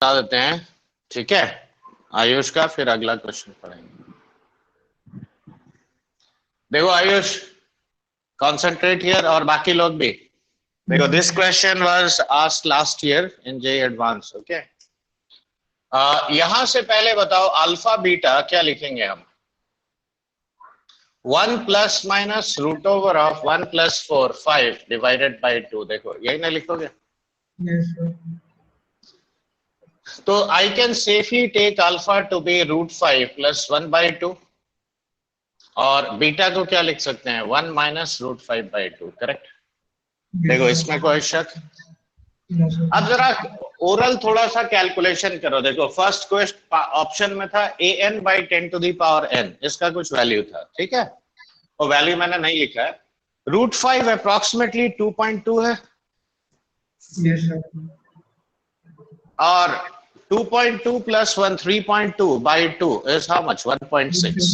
बता देते हैं, ठीक है। आयुष का फिर अगला क्वेश्चन पढ़ेंगे। देखो आयुष, कॉन्सेंट्रेट हियर, और बाकी लोग भी देखो। This question was asked last year in J advance, okay. यहां से पहले बताओ अल्फा बीटा क्या लिखेंगे हम? 1 plus minus root over of 1 plus 4 5 divided by 2। देखो यही ना लिखोगे? Yes, sir. तो I can safely take alpha to be root 5 plus 1 by 2, और बीटा को क्या लिख सकते हैं? 1 minus root 5 by 2, correct. Yes, देखो sir. इसमें कोई शक? No, sir. अब जरा ओरल थोड़ा सा कैलकुलेशन करो। देखो फर्स्ट क्वेश्चन ऑप्शन में था A N by 10 to the power N, इसका कुछ वैल्यू था, ठीक है। और वैल्यू मैंने नहीं लिखा है। रूट 5 अप्रोक्सीमेटली 2.2 है, Yes, sir. और 2.2 plus 1 3.2 by 2 is how much? 1.6।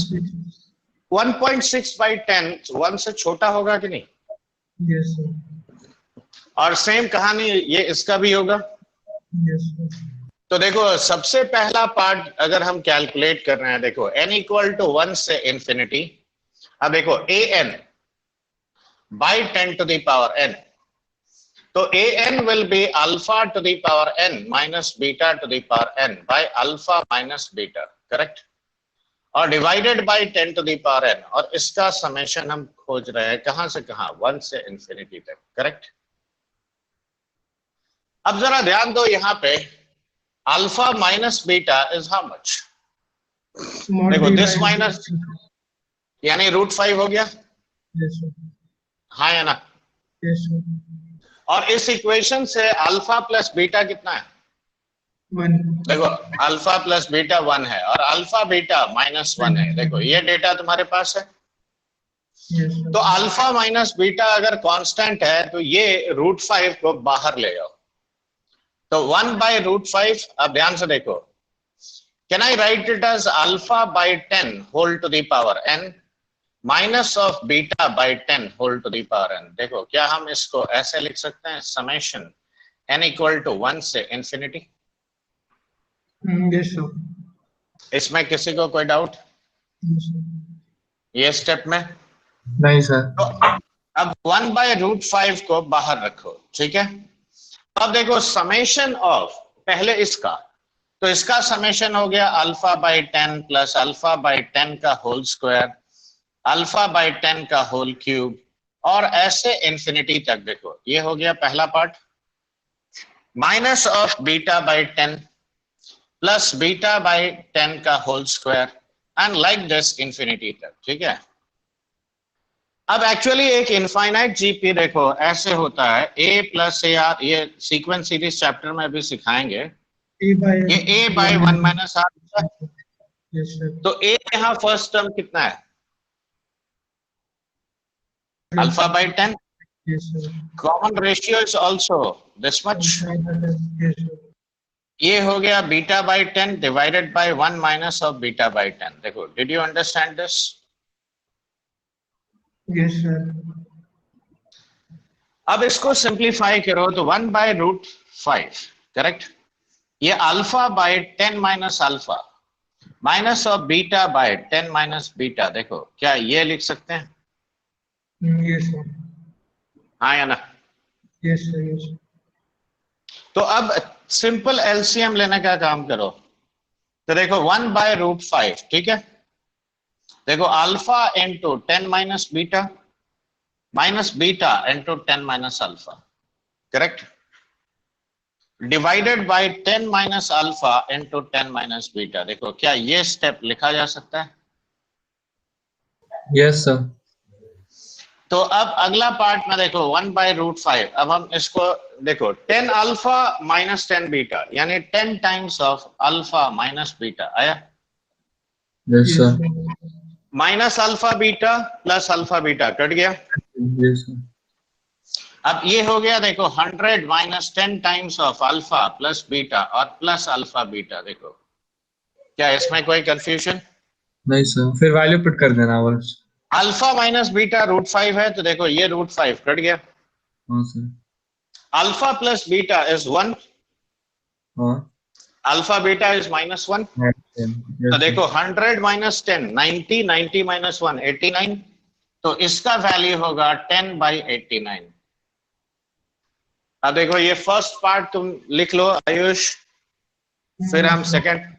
1.6 by 10 1 से छोटा होगा कि नहीं? Yes, sir. और सेम कहानी ये इसका भी होगा। Yes, sir. तो देखो सबसे पहला पार्ट अगर हम कैलकुलेट कर रहे हैं, देखो n इक्वल टू 1 से इंफिनिटी। अब देखो A N by 10 to the power n, तो A N will be alpha to the power n minus beta to the power n by alpha minus beta, correct. और divided by 10 to the power n, और इसका summation हम खोज रहे हैं कहां से कहां? 1 से इंफिनिटी तक, करेक्ट। अब जरा ध्यान दो यहां पे, alpha minus beta is how much? Mod देखो beta दिस is- माइनस यानी रूट 5 हो गया, Yes, sir. हाँ या ना? Yes, sir. और इस इक्वेशन से अल्फा प्लस बीटा कितना है? 1. देखो अल्फा प्लस बीटा 1 है, और अल्फा बीटा माइनस 1 है। देखो ये डेटा तुम्हारे पास है। Yes, sir. तो अल्फा माइनस बीटा अगर कांस्टेंट है तो ये रूट 5 को बाहर ले आओ, तो 1 बाय रूट 5। अब ध्यान से देखो, can I write it as alpha by 10 whole to the power n minus of beta by 10 whole to the power n। देखो क्या हम इसको ऐसे लिख सकते हैं? समेशन n इक्वल टू 1 से इंफिनिटी। Yes, sir. इसमें किसी को कोई डाउट Yes, sir. ये स्टेप में? नहीं सर। तो अब 1 बाय रूट 5 को बाहर रखो, ठीक है। अब देखो समेशन ऑफ पहले इसका, तो इसका समेशन हो गया alpha by 10 plus alpha by 10 का होल स्क्वायर, अल्फा बाय 10 का होल क्यूब, और ऐसे इंफिनिटी तक। देखो ये हो गया पहला part, minus of beta by 10 plus beta by 10 का whole square, and like this infinity तक, ठीक है। अब एक्चुअली एक इनफाइनाइट जीपी देखो ऐसे होता है, ए प्लस ए आर, ये सीक्वेंस सीरीज चैप्टर में भी सिखाएंगे। A by ये ए बाय 1 माइनस आर होता है। Yes, sir. तो ए यहाँ फर्स्ट टर्म कितना है? Alpha by 10। Yes, sir. Common ratio is also this much. Yes, sir. ये हो गया beta by 10 divided by 1 minus of beta by 10। देखो did you understand this? Yes, sir. अब इसको सिंप्लीफाई करो तो 1 बाय रूट 5, करेक्ट। ये alpha by 10 minus alpha minus of beta by 10 minus beta. देखो क्या ये लिख सकते हैं? Yes, sir. हाँ या ना? Yes, sir. Yes. तो अब सिंपल एलसीएम लेने का काम करो। तो देखो 1 बाय रूट 5, ठीक है। देखो alpha into 10 minus beta minus beta into 10 minus alpha, correct, divided by 10 minus alpha into 10 minus beta. देखो क्या ये स्टेप लिखा जा सकता है? Yes, sir. तो अब अगला पार्ट में देखो 1 बाय रूट 5। अब हम इसको देखो 10 अल्फा माइनस 10 बीटा, यानी 10 times of alpha minus beta आया, Yes, sir. Minus alpha beta plus alpha beta cut गया। Yes, sir. अब ये हो गया देखो 100 minus 10 times of alpha plus beta और प्लस अल्फा बीटा। देखो क्या इसमें कोई कंफ्यूजन? नहीं सर, फिर वैल्यू पुट कर देना बस। अल्फा माइनस बीटा रूट 5 है, तो देखो ये रूट 5 कट गया। हाँ sir. Alpha plus beta is 1, हाँ अल्फा बीटा इज -1। तो देखो 100 माइनस 10 90, 90 माइनस 1 89, तो इसका वैल्यू होगा 10/89। अब देखो ये फर्स्ट पार्ट तुम लिख लो आयुष, फिर हम सेकंड।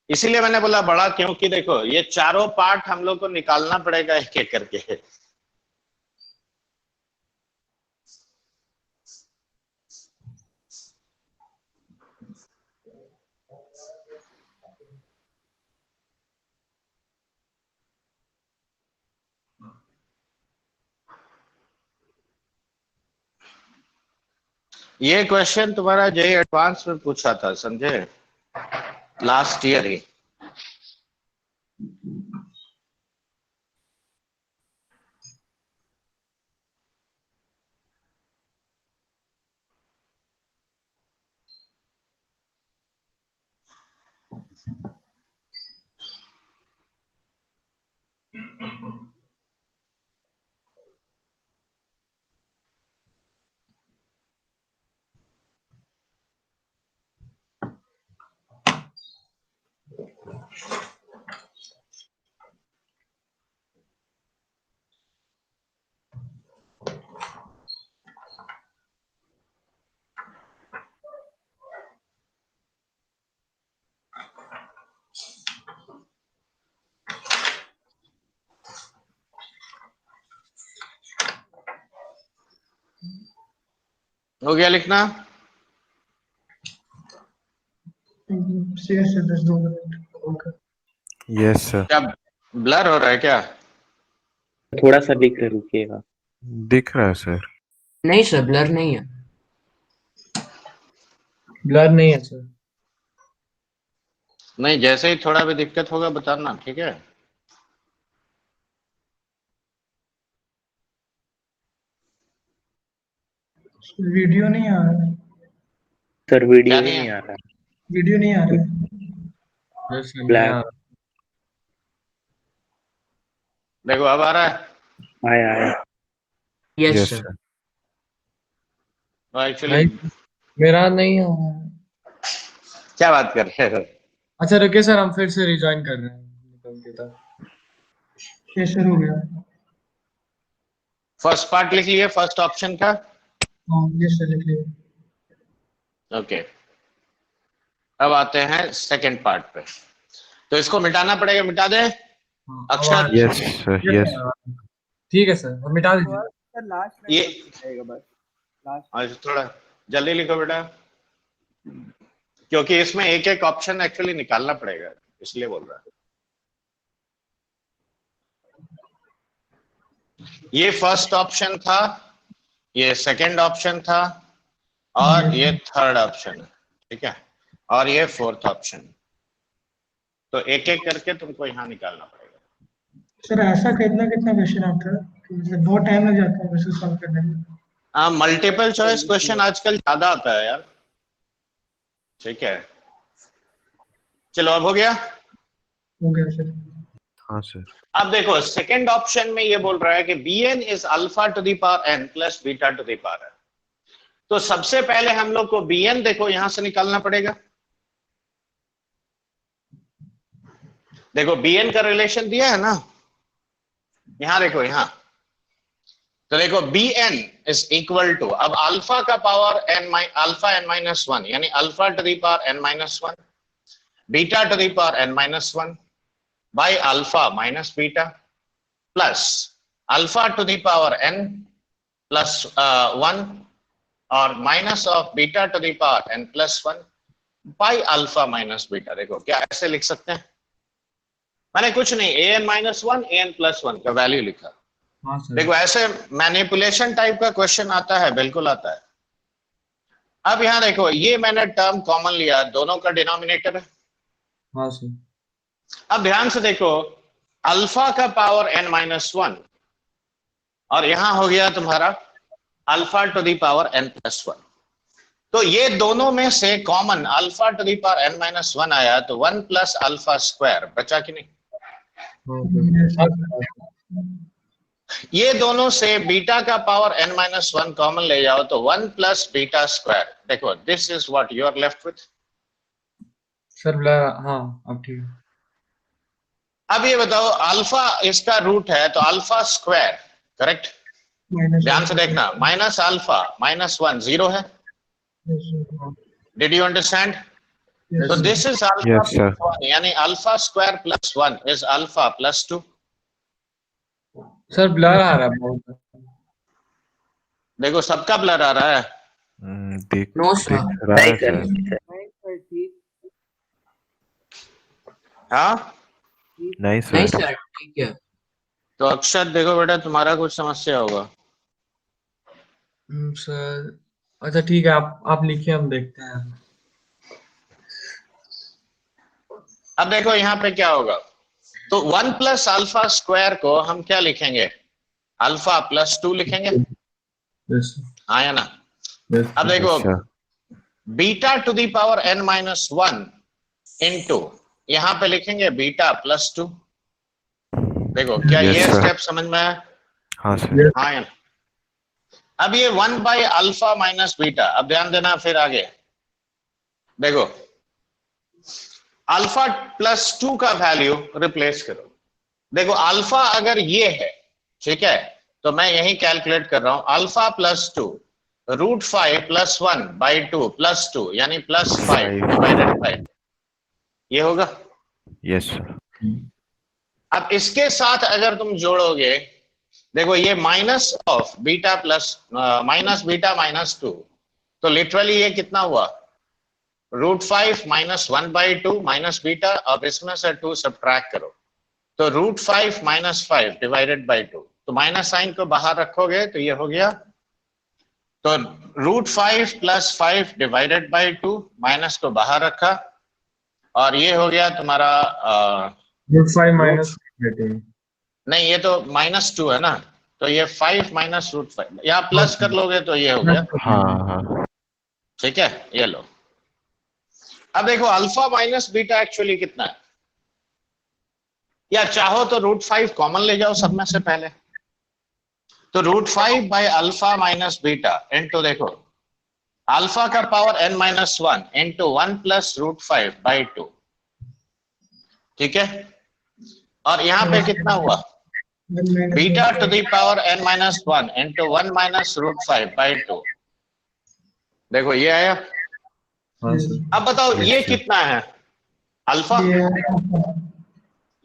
इसीलिए मैंने बोला बड़ा, क्योंकि देखो ये चारों पार्ट हम लोग को निकालना पड़ेगा एक एक करके। ये क्वेश्चन तुम्हारा जेईई एडवांस में पूछा था, समझे, लास्ट ईयर ही। हो गया लिखना? Yes sir. क्या ब्लर हो रहा है क्या? थोड़ा सा दिख रहा, रुकिएगा। दिख रहा है सर। नहीं सर, ब्लर नहीं है। ब्लर नहीं है सर। नहीं, जैसे ही थोड़ा भी दिक्कत होगा बताना, ठीक है? वीडियो नहीं आ रहा है। सर वीडियो क्या ही नहीं नहीं है? आ रहा। वीडियो नहीं आ रहा है। Yes sir, Black. नहीं आ रहा। देखो अब आ रहा है। आया। Yes yes sir. Sir. Actually नहीं, मेरा नहीं आ रहा है। क्या बात कर रहे हो? अच्छा रुकिए सर, हम फिर से रिज्वाइन कर रहे हैं निकल के तब। ये शुरू हो गया। फर्स्ट पार्ट लिख लिए फर्स्ट ऑप्शन का? हाँ ये सर लिख लिया। ओके, अब आते हैं सेकंड पार्ट पे। तो इसको मिटाना पड़ेगा, मिटा दे हाँ, अब आ अक्षर। रहा है। Yes sir. Yes, yes. sir। ठीक है सर, अब मिटा दीजिए। सर लास्ट में ये रहेगा बस। लास्ट आज थोड़ा जल्दी लिखो बेटा, क्योंकि इसमें एक एक ऑप्शन एक्चुअली निकालना पड़ेगा, इसलिए बोल रहा है। ये फर्स्ट ऑप्शन था, ये सेकंड ऑप्शन था, और ये थर्ड ऑप्शन है, ठीक है, और ये फोर्थ ऑप्शन। तो एक एक करके तुमको यहाँ निकालना पड़ेगा। सर ऐसा कितना कितना क्वेश्चन आता है कि बहुत टाइम लग जाता है क्वेश्चन सॉल्व करने में। मल्टीपल चॉइस क्वेश्चन आजकल ज्यादा आता है यार, ठीक है। चलो अब हो गया। हो गया सर। हाँ सर। अब देखो सेकंड ऑप्शन में ये बोल रहा है कि bn is alpha to the power n plus beta to the power n। तो सबसे पहले हम लोग को bn देखो यहां से निकालना पड़ेगा। देखो bn का रिलेशन दिया है ना, यहां देखो यहां। तो देखो bn इज इक्वल टू, अब अल्फा का पावर अल्फा n माइनस 1 यानी alpha to the power n minus 1, beta to the power n minus 1 by alpha minus beta plus alpha to the power n plus 1 और minus of beta to the power n plus 1 by alpha minus beta। देखो क्या ऐसे लिख सकते हैं? मैंने कुछ नहीं, an minus 1 an plus 1 का वैल्यू लिखा। हाँ सर। देखो ऐसे मैनिपुलेशन टाइप का क्वेश्चन आता है, बिल्कुल आता है। अब यहाँ देखो ये मैंने टर्म कॉमन लिया, दोनों का डिनोमिनेटर है। हाँ सर। अब ध्यान से देखो, अल्फा का पावर n माइनस 1 और यहां हो गया तुम्हारा alpha to the power n plus 1। तो ये दोनों में से common alpha to the power n minus 1 आया, तो 1 प्लस अल्फा स्क्वायर बचा कि नहीं? हाँ सर। ये दोनों से बीटा का पावर n माइनस 1 कॉमन ले जाओ तो 1 प्लस बीटा स्क्वायर। देखो this is what you are left with. Sir blur, हाँ अब ठीक है। अब ये बताओ, अल्फा इसका रूट है तो अल्फा स्क्वायर, करेक्ट? माइनस ध्यान से देखना, माइनस अल्फा -1 0 है। Did you understand? So this is alpha Yes, sir. plus 1, यानी alpha square plus 1 is alpha plus 2. Sir blur आ रहा है बहुत। देखो सबका ब्लर आ रहा है। दिख नो सर, दिख रहा है नहीं सर, सर। नहीं सर। नहीं सर, ठीक हाँ, नहीं नहीं सर। सर ठीक है। तो अक्षर देखो बेटा, तुम्हारा कुछ समस्या होगा। सर अच्छा ठीक है, आप लिखिए, हम देखते हैं। अब देखो यहाँ पे क्या होगा, तो 1 प्लस अल्फा स्क्वायर को हम क्या लिखेंगे? अल्फा प्लस 2 लिखेंगे, यस हाँ या ना? यस अब देखो, अच्छा, beta to the power n-1 into यहाँ पे लिखेंगे बीटा प्लस 2। देखो क्या Yes, ये sir. स्टेप समझ में आया? हाँ सर। हाँ या ना? अब ये 1 बाई अल्फा माइनस बीटा, अब ध्यान देना फिर आगे देखो, अल्फा प्लस 2 का वैल्यू रिप्लेस करो। देखो अल्फा अगर ये है, ठीक है, तो मैं यही कैलकुलेट कर रहा हूं, alpha plus 2 √5 plus 1 by 2 plus 2 यानी प्लस 5 डिवाइडेड बाई, ये होगा। Yes sir. अब इसके साथ अगर तुम जोड़ोगे, देखो ये minus of beta plus minus beta minus 2, तो लिटरली ये कितना हुआ? √5 माइनस 1 बाई 2 माइनस बीटा, अब इसमें से 2 सब्ट्रैक्ट करो, तो √5 माइनस 5 डिवाइडेड बाई 2, तो माइनस साइन को बाहर रखोगे तो ये हो गया, तो √5 प्लस 5 डिवाइडेड बाई 2, माइनस को बाहर रखा, और ये हो गया तुम्हारा √5 माइनस नहीं, ये तो -2 है ना, तो ये 5 माइनस √5, यहाँ प्लस कर लोगे तो ये हो गया, हाँ हाँ। ठीक है, ये लो। अब देखो अल्फा माइनस बीटा एक्चुअली कितना है, या चाहो तो √5 कॉमन ले जाओ सब में से पहले, तो √5 by alpha minus beta into, देखो अल्फा का power n-1 into 1 plus √5 by 2, ठीक है, और यहाँ पे कितना हुआ? Beta to the power n-1 into 1 minus √5 by 2, देखो ये आया। हाँ सर। अब बताओ ये Yes, sir. कितना है? अल्फा,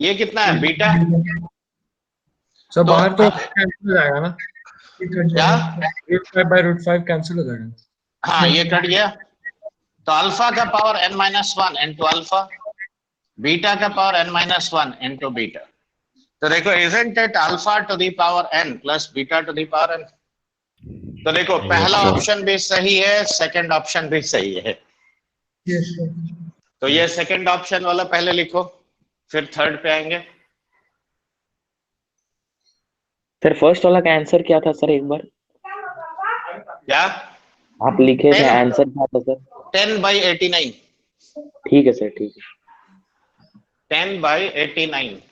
ये कितना है? बीटा। सर तो बाहर तो अब- कैंसिल हो जाएगा ना, क्या? √5 बाई √5 कैंसिल हो जाएगा। हाँ ये कट गया, तो अल्फा का power n-1 into alpha, beta का पावर n-1 इंटू बीटा, तो देखो isn't it alpha to the power n plus beta to the power n? तो देखो पहला sir. ऑप्शन भी सही है, सेकंड ऑप्शन भी सही है, तो ये सेकंड ऑप्शन वाला पहले लिखो, फिर थर्ड पे आएंगे। सर फर्स्ट वाला का आंसर क्या था सर, एक बार क्या? आप लिखे थे, 10 आंसर क्या था सर? 10/89, ठीक है सर, ठीक है। 10/89।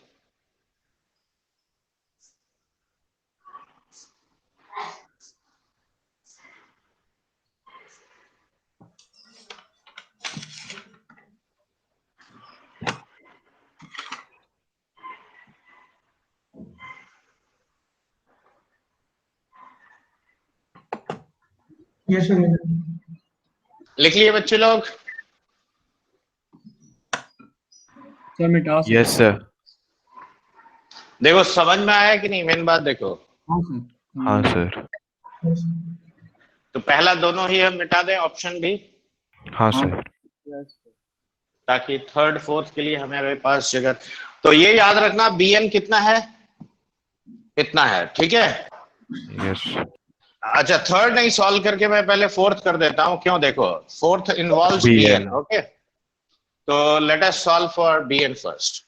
Yes sir. लिख लिए बच्चे लोग? सर मिटा यस सर। देखो समझ में आया कि नहीं, मेन बात देखो, हाँ सर। हाँ सर। तो पहला दोनों ही हम मिटा दें, ऑप्शन भी, हाँ सर। यस ताकि थर्ड फोर्थ के लिए हमारे पास जगह। तो ये याद रखना, bn कितना है? इतना है, ठीक है। यस। अच्छा थर्ड नहीं सॉल्व करके मैं पहले फोर्थ कर देता हूं, क्यों? देखो fourth involves BN. bn, okay, तो let us solve for bn first.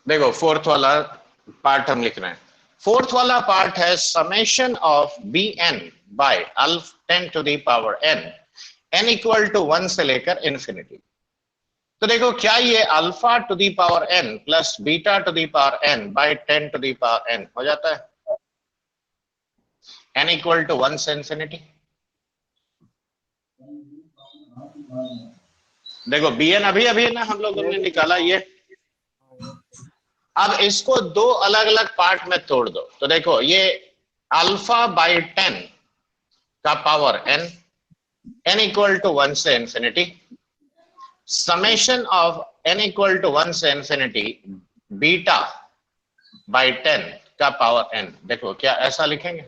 देखो फोर्थ वाला पार्ट हम लिख रहे हैं, फोर्थ वाला पार्ट है summation of bn by alpha 10 to the power n, n equal to 1 से लेकर इंफिनिटी। तो देखो क्या ये alpha to the power n plus beta to the power n by 10 to the power n हो जाता है, n इक्वल टू 1 से इंफिनिटी। देखो bn अभी अभी ना हम लोगों ने निकाला ये। अब इसको दो अलग अलग पार्ट में तोड़ दो, तो देखो ये अल्फा बाय 10 का power n, n equal to 1 से infinity, summation of n equal to 1 से इंफिनिटी बीटा बाय 10 का पावर n। देखो क्या ऐसा लिखेंगे?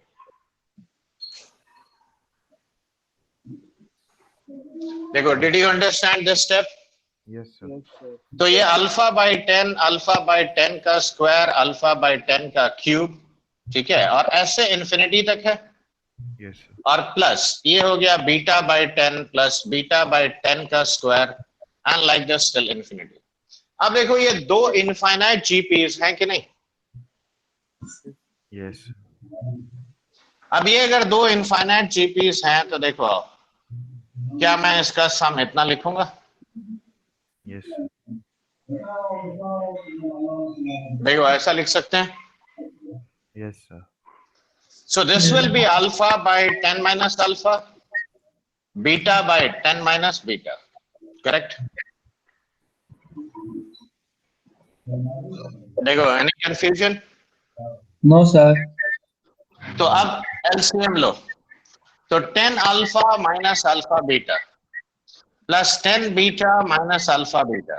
देखो, did you understand this step? Yes, sir. Yes, sir. तो ये अल्फा बाय 10 का स्क्वायर, अल्फा बाय 10 का क्यूब, ठीक है, और ऐसे इंफिनिटी तक है। Yes, sir. और प्लस ये हो गया beta by 10 plus beta by 10 का square and like this till infinity. अब देखो ये दो इनफाइनाइट जीपीज हैं कि नहीं? Yes. अब ये अगर दो इनफाइनाइट जीपीज हैं तो देखो क्या मैं इसका सम इतना लिखूंगा? Yes, sir. देखो ऐसा लिख सकते हैं। Yes, sir. So this will be alpha by 10 minus alpha, beta by 10 minus beta, correct? देखो, any confusion? No, sir. तो अब LCM लो, तो 10 alpha minus alpha beta plus 10 beta minus alpha beta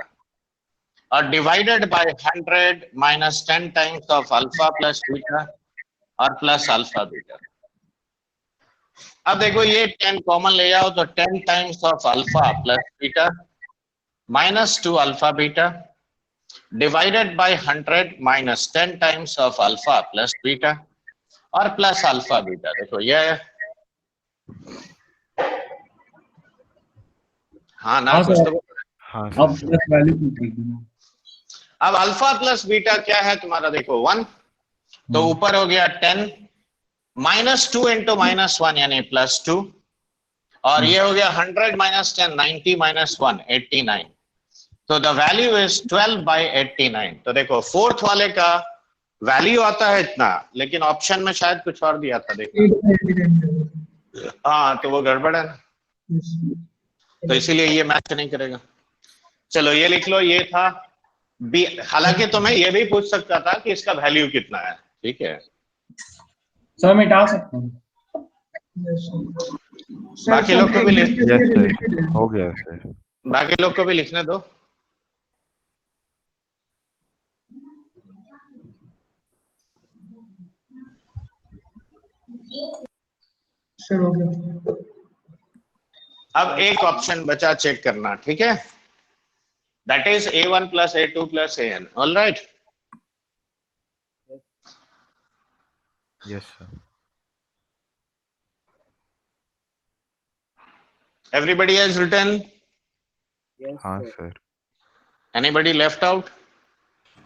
और divided by 100 minus 10 times of alpha plus beta और plus alpha beta. अब देखो ये 10 common ले जाओ तो 10 times of alpha plus beta minus 2 alpha beta divided by 100 minus 10 times of alpha plus beta और plus alpha beta. देखो ये है। हाँ ना, हाँ, कुछ सर। तो हाँ, अब sir. प्लस वैल्यू पूछ रही थी। अब अल्फा प्लस बीटा क्या है तुम्हारा? देखो 1, तो ऊपर हो गया 10 माइनस 2 इंटू माइनस 1 यानी प्लस 2 और ये हो गया 100 माइनस 10 90 माइनस 1 89। तो द वैल्यू इज 12 बाय 89। तो देखो फोर्थ वाले का वैल्यू आता है इतना, लेकिन ऑप्शन में शायद कुछ और दिया था। देखो हाँ, तो वो गड़बड़ है ना, तो इसीलिए ये मैच नहीं करेगा। चलो ये लिख लो, ये था बी। हालांकि तो मैं ये भी पूछ सकता था कि इसका वैल्यू कितना है, ठीक है। सर मिटा सकते हैं। बाकी लोग को भी लिख, Yes, sir. हो गया sir. बाकी लोग को भी लिखने दो। सर हो गया। अब एक ऑप्शन बचा चेक करना, ठीक है, that is A1 plus A2 plus AN। All right, Yes, sir. everybody has written, Yes, हाँ sir. sir. anybody left out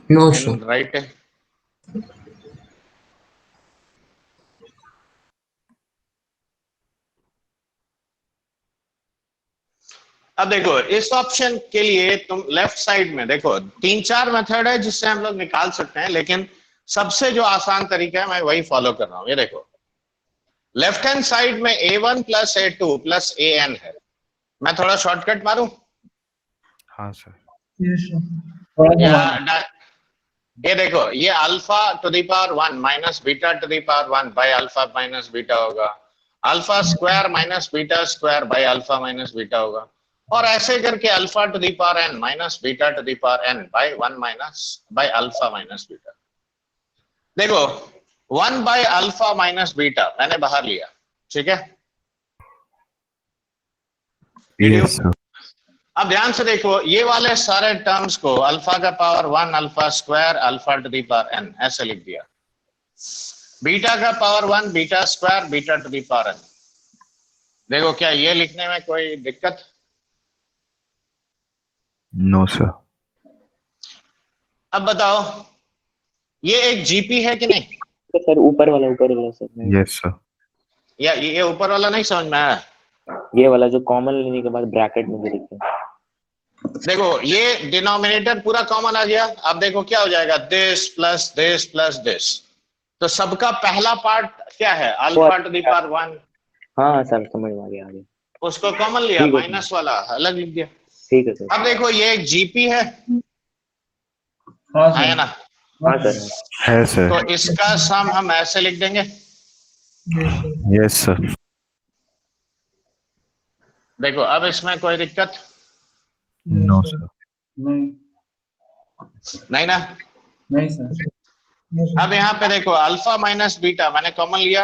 No, in sir. right? अब देखो इस ऑप्शन के लिए तुम लेफ्ट साइड में देखो 3-4 मेथड है जिससे हम लोग निकाल सकते हैं, लेकिन सबसे जो आसान तरीका है मैं वही फॉलो कर रहा हूं। ये देखो लेफ्ट हैंड साइड में A1 plus A2 plus AN है। मैं थोड़ा शॉर्टकट मारूं हाँ sir. थोड़ा सा या ये देखो, ये alpha to the power 1 minus beta to the power 1 by alpha minus beta होगा, alpha square minus beta square by alpha minus beta होगा, और ऐसे करके alpha to the power n minus beta to the power n by 1 minus by alpha minus beta. देखो 1 by alpha minus beta मैंने बाहर लिया, ठीक है। Yes, sir. अब ध्यान से देखो, ये वाले सारे टर्म्स को अल्फा का power 1 alpha square alpha to the power n ऐसे लिख दिया, बीटा का power 1 beta square beta to the power n। देखो क्या ये लिखने में कोई दिक्कत? No, sir. अब बताओ ये एक जीपी है कि नहीं? तो सर ऊपर वाला सर Yes, sir. या ये ऊपर वाला नहीं समझ में आया? ये वाला जो कॉमन लेने के बाद ब्रैकेट में भी लिखे हैं। देखो ये डिनोमिनेटर पूरा कॉमन आ गया। अब देखो क्या हो जाएगा, this plus this plus this. तो सबका पहला पार्ट क्या है, अल्फा टू द पावर 1, हाँ सर समझ में आ गया आगे। उसको कॉमन लिया, ठीक है माइनस वाला अलग लिख दिया। ठीक है सर। अब देखो ये एक जीपी है, हाँ है सर। ना, हाँ सर। है तो सर। इसका सम हम ऐसे लिख देंगे। Yes sir. देखो अब इसमें कोई दिक्कत नो सर। नहीं नहीं ना। नहीं सर। अब यहाँ पे देखो अल्फा माइनस बीटा मैंने कॉमन लिया,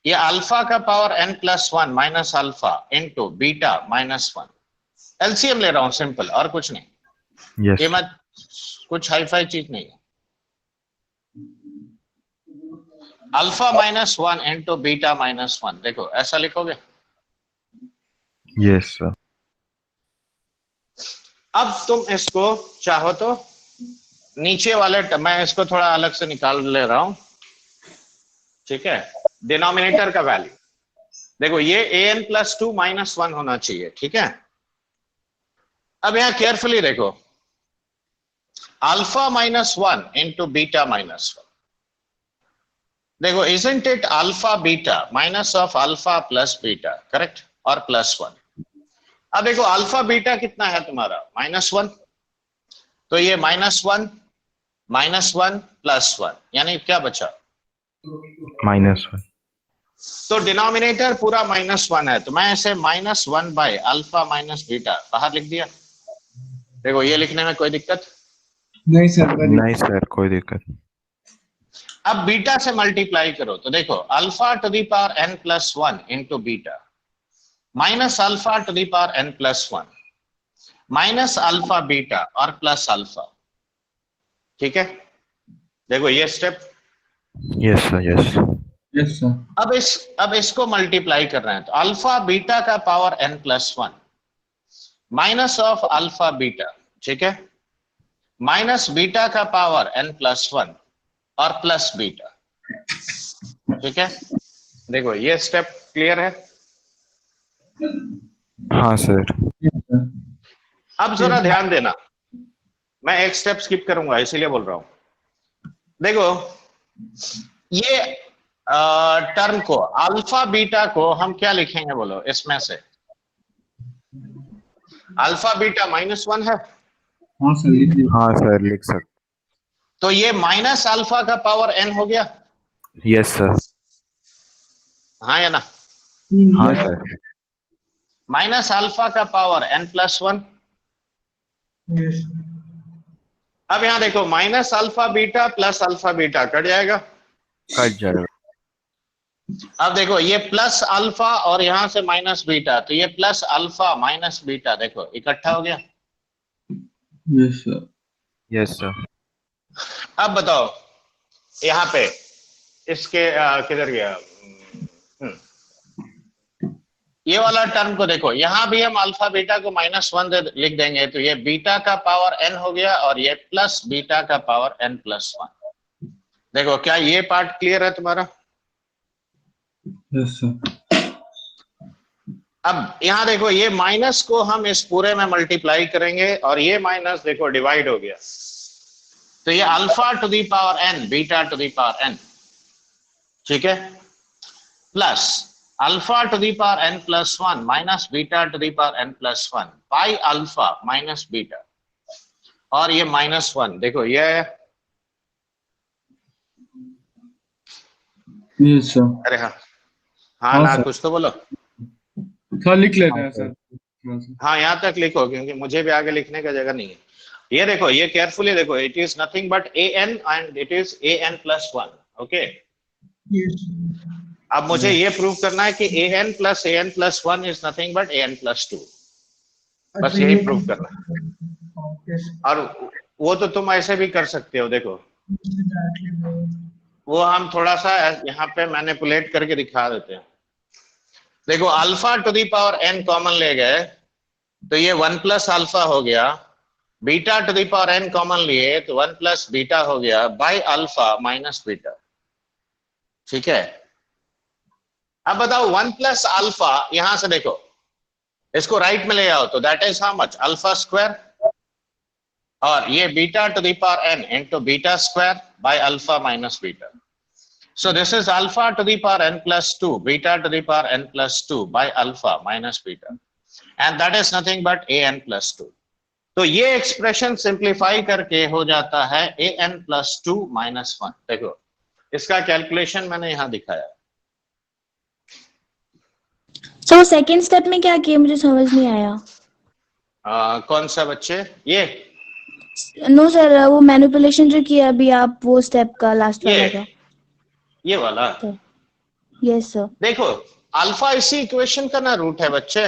ये अल्फा का power n plus 1 minus alpha into beta minus 1, LCM ले रहा हूं सिंपल, और कुछ नहीं। ये यस मत कुछ हाई फाई चीज नहीं है। Alpha minus 1 into beta minus 1, देखो ऐसा लिखोगे। Yes sir. अब तुम इसको चाहो तो नीचे वाले मैं इसको थोड़ा अलग से निकाल ले रहा हूं, ठीक है, डिनोमिनेटर का वैल्यू देखो, ये an प्लस 2 माइनस 1 होना चाहिए, ठीक है। अब यहां केयरफुली देखो, alpha minus 1 into beta minus 1, देखो isn't it alpha beta minus of alpha plus beta, correct, और प्लस 1। अब देखो अल्फा बीटा कितना है तुम्हारा, -1, तो ये -1 प्लस 1, यानी क्या बचा, -1। तो डिनोमिनेटर पूरा -1 है, तो मैं इसे -1 बाय अल्फा माइनस बीटा बाहर लिख दिया। देखो ये लिखने में कोई दिक्कत, नहीं सर। नहीं सर कोई दिक्कत। अब बीटा से मल्टीप्लाई करो तो देखो alpha to the power n plus 1 into beta minus alpha to the power n plus 1 minus alpha beta और प्लस अल्फा, ठीक है। देखो ये step, yes sir. Yes yes sir. अब इसको मल्टीप्लाई कर रहे हैं, तो अल्फा बीटा का power n plus 1 minus of alpha beta, ठीक है, माइनस बीटा का पावर n प्लस 1 और प्लस बीटा, ठीक है। देखो ये स्टेप क्लियर है। हाँ सर। अब जरा ध्यान देना, मैं एक स्टेप स्किप करूंगा इसीलिए बोल रहा हूं। देखो ये टर्म को अल्फा बीटा को हम क्या लिखेंगे बोलो, इसमें से अल्फा बीटा -1 है, हाँ सर लिख दिया। हाँ सर लिख सकते। तो ये माइनस अल्फा का पावर n हो गया, यस सर। हाँ या ना, हाँ सर। माइनस अल्फा का पावर n प्लस 1। अब यहां देखो minus alpha beta plus alpha beta cut जाएगा, कट जाएगा। अब देखो ये प्लस अल्फा और यहां से माइनस बीटा, तो ये प्लस अल्फा माइनस बीटा देखो इकट्ठा हो गया। Yes sir. Yes sir. अब बताओ यहाँ पे इसके किधर गया, ये वाला टर्म को देखो, यहां भी हम अल्फा बीटा को -1 लिख देंगे, तो ये बीटा का पावर n हो गया और ये प्लस बीटा का पावर n प्लस 1। देखो क्या ये पार्ट क्लियर है तुम्हारा। Yes sir. अब यहां देखो ये माइनस को हम इस पूरे में मल्टीप्लाई करेंगे और ये माइनस देखो डिवाइड हो गया, तो ये alpha to the power n beta to the power n, ठीक है, plus alpha to the power n plus 1 minus beta to the power n plus 1 by alpha minus beta, और ये -1 देखो ये है। Yes sir. अरे हाँ हाँ हाँ ना, सर। कुछ तो बोलो। सर लिख लेते हैं सर। हाँ यहाँ तक लिखो क्योंकि मुझे भी आगे लिखने का जगह नहीं है। ये देखो ये केयरफुली देखो, it is nothing but an and it is an plus 1, okay. अब मुझे ये प्रूव करना है कि an plus 1 is nothing but an plus 2, बस यही प्रूव करना है। और वो तो तुम ऐसे भी कर सकते हो, देखो वो हम थोड़ा सा यहाँ पे मैनिपुलेट करके दिखा देते हैं। देखो alpha to the power n common ले गए, तो ये 1 प्लस अल्फा हो गया, beta to the power n common लिए तो 1 प्लस बीटा हो गया बाई अल्फा माइनस बीटा, ठीक है। अब बताओ 1 प्लस अल्फा, यहां से देखो इसको राइट में ले आओ तो that is how much alpha square, और ये beta to the power n into beta square by alpha minus beta. So this is alpha to the power n plus 2 beta to the power n plus 2 by alpha minus beta, and that is nothing but a n plus 2. तो ये expression simplify करके हो जाता है a n plus 2 minus 1. देखो इसका calculation मैंने यहाँ दिखाया. तो सेकंड स्टेप में क्या किया, मुझे समझ नहीं आया. कौन सा बच्चे? ये नो सर, वो मैनिपुलेशन जो किया अभी आप, वो स्टेप का लास्ट वाला था. ये वाला. Yes sir. देखो अल्फा इसी इक्वेशन का ना रूट है बच्चे,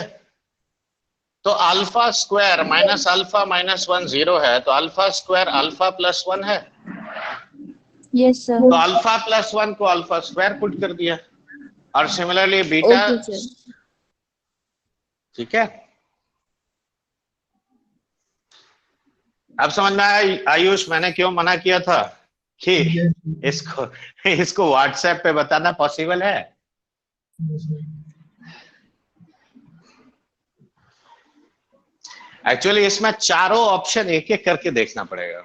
तो alpha square minus alpha minus 1 0 है, तो अल्फा स्क्वायर अल्फा प्लस 1 है. Yes sir. तो अल्फा प्लस 1 को अल्फा स्क्वायर पुट कर दिया, और सिमिलरली बीटा. Okay sir. ठीक है, अब समझ में आया आयुष मैंने क्यों मना किया था कि इसको व्हाट्सएप पे बताना पॉसिबल है. एक्चुअली इसमें चारों ऑप्शन एक एक करके देखना पड़ेगा.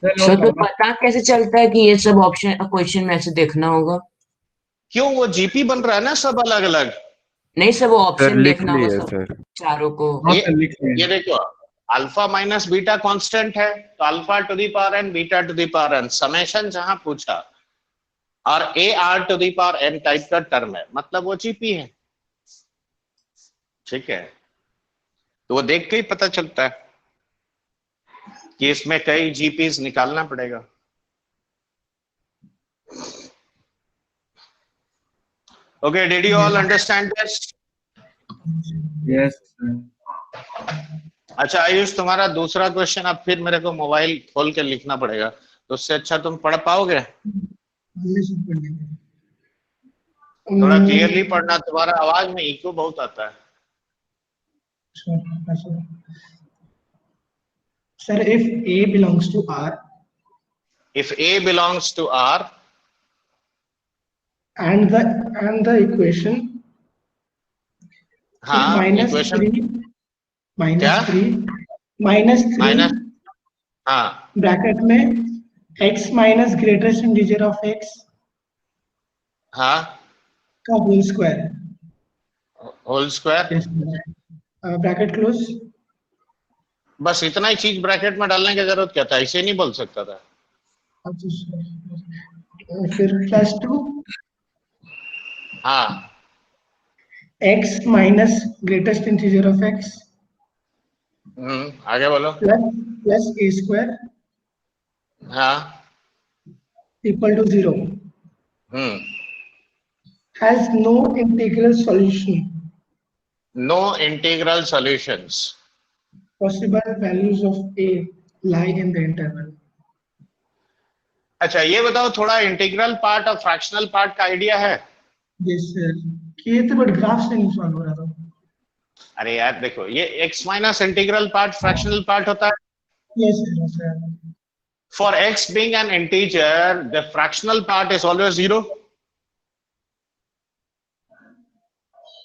सर तो पता कैसे चलता है कि ये सब ऑप्शन क्वेश्चन में ऐसे देखना होगा? क्यों, वो जीपी बन रहा है ना सब अलग अलग. नहीं सर, वो सर ऑप्शन लिख देखना लिए होगा सर. चारों को. हाँ सर, लिख लिया. ये देखो अल्फा माइनस बीटा कांस्टेंट है, तो alpha to the power n beta to the power n summation जहां पूछा, और a r to the power n type का टर्म है, मतलब वो जीपी है. ठीक है, तो वो देख के ही पता चलता है कि इसमें कई जीपीज निकालना पड़ेगा. Okay, did you all understand this? Yes. अच्छा आयुष, तुम्हारा दूसरा क्वेश्चन अब फिर मेरे को मोबाइल खोल के लिखना पड़ेगा, तो उससे अच्छा तुम पढ़ पाओगे? थोड़ा क्लियरली पढ़ना, तुम्हारा आवाज में इको बहुत आता है. Sir, if A belongs to R If A belongs to R and the equation हाँ minus इक्वेशन 3 minus क्या? 3 minus 3 माइनस, हाँ ब्रैकेट में x minus greatest integer of x हाँ का whole square. Whole square. Bracket close. बस इतना ही चीज bracket में डालने की जरूरत क्या था, ऐसे नहीं बोल सकता था. फिर प्लस 2 हाँ x minus greatest integer of x आगे बोलो. plus a square हाँ equal to 0 has no integral solution. No integral solutions. Possible values of a lie in the interval. अच्छा ये बताओ, थोड़ा इंटीग्रल पार्ट और फ्रैक्शनल पार्ट का आइडिया है? Yes sir. ये तो बट ग्राफ से नहीं सॉल्व हो रहा था. अरे यार देखो, ये x minus integral part fractional part होता है. Yes sir. Yes, sir. For x being an integer, the fractional part is always 0.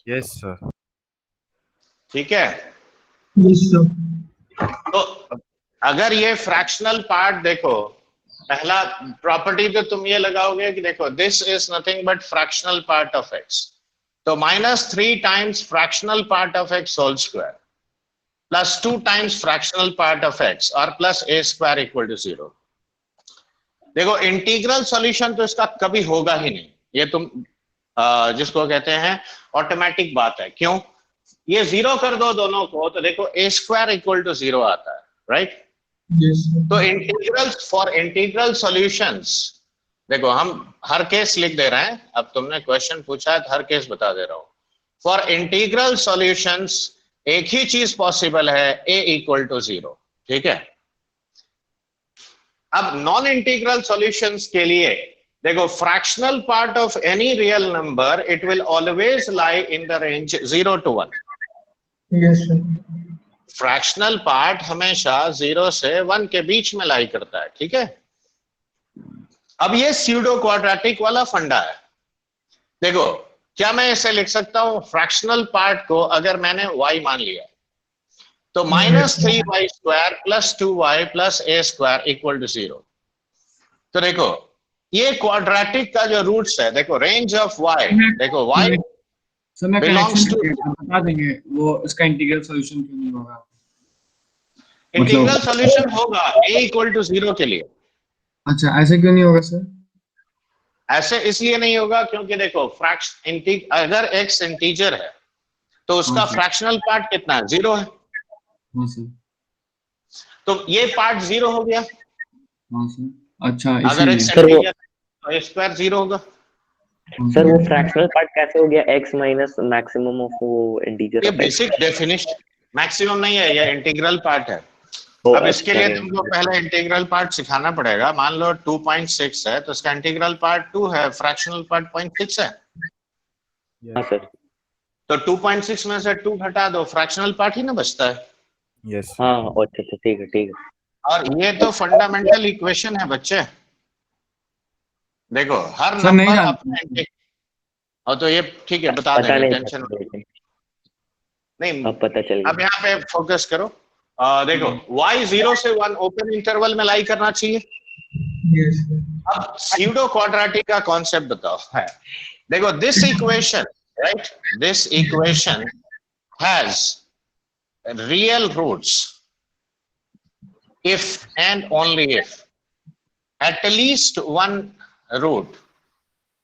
Yes sir. ठीक है, Yes sir. तो अगर ये फ्रैक्शनल पार्ट देखो, पहला प्रॉपर्टी तो तुम ये लगाओगे कि देखो this is nothing but fractional part of x, तो -3 times fractional part of x whole square plus 2 times fractional part of x और plus a square equal to 0. देखो इंटीग्रल सॉल्यूशन तो इसका कभी होगा ही नहीं, ये तुम जिसको कहते हैं ऑटोमेटिक बात है. क्यों? ये 0 कर दो दोनों को, तो देखो a स्क्वायर इक्वल टू 0 आता है, राइट? Yes sir. तो इंटीग्रल फॉर इंटीग्रल सॉल्यूशंस, देखो हम हर केस लिख दे रहे हैं, अब तुमने क्वेश्चन पूछा है तो हर केस बता दे रहा हूं. फॉर इंटीग्रल सॉल्यूशंस एक ही चीज पॉसिबल है, a इक्वल टू 0. ठीक है, अब नॉन इंटीग्रल सॉल्यूशंस के लिए देखो fractional part of any real number it will always lie in the range 0 to 1. Yes sir. Fractional part हमेशा 0 से 1 के बीच में लाई करता है. ठीक है, अब ये स्यूडो क्वाड्रेटिक वाला फंडा है. देखो क्या मैं इसे लिख सकता हूं फ्रैक्शनल पार्ट को अगर मैंने y मान लिया तो -3y² + 2y + a² = 0। तो देखो ये क्वाड्रेटिक का जो रूट्स है, देखो रेंज ऑफ y, देखो y सर मैं belongs कनेक्शन to- बता देंगे वो इसका इंटीग्रल सॉल्यूशन क्यों नहीं होगा। इंटीग्रल सॉल्यूशन होगा a = 0 के लिए। अच्छा ऐसे क्यों नहीं होगा सर? ऐसे इसलिए नहीं होगा क्योंकि देखो अगर x इंटीजर है तो उसका हाँ सर। फ्रैक्शनल पार्ट कितना है, 0 है, हाँ सर। तो ये पार्ट 0 हो गया। हाँ सर। अच्छा अगर इसीलिए। x सर वो इंटीजर तो a स्क्वायर 0 होगा। सर वो फ्रैक्शनल पार्ट कैसे हो गया x माइनस मैक्सिमम ऑफ वो इंटीजर ये of x? Basic definition, maximum नहीं है, ये इंटीग्रल पार्ट है। ओ, अब इसके अच्छा, लिए तुमको पहले इंटीग्रल पार्ट सिखाना पड़ेगा। मान लो 2.6 है तो इसका इंटीग्रल पार्ट 2 है, फ्रैक्शनल पार्ट 0.6 है, हाँ सर। तो 2.6 में से 2 घटा दो, फ्रैक्शनल पार्ट ही ना बचता है। Yes. sir. हाँ अच्छा अच्छा ठीक है ठीक है। और ये तो फंडामेंटल इक्वेशन है बच्चे, देखो हर सर नहीं नंबर जानते। अपने और तो ये ठीक है बता पता देंगे, नहीं टेंशन था लेकिन नहीं। अब पता चल अब गया। यहाँ पे फोकस करो। देखो y 0 से 1 ओपन इंटरवल में लाई करना चाहिए। Yes. अब स्यूडो क्वाड्रेटिक का कॉन्सेप्ट बताओ है। देखो this equation, right, this equation has real roots if and only if at least one root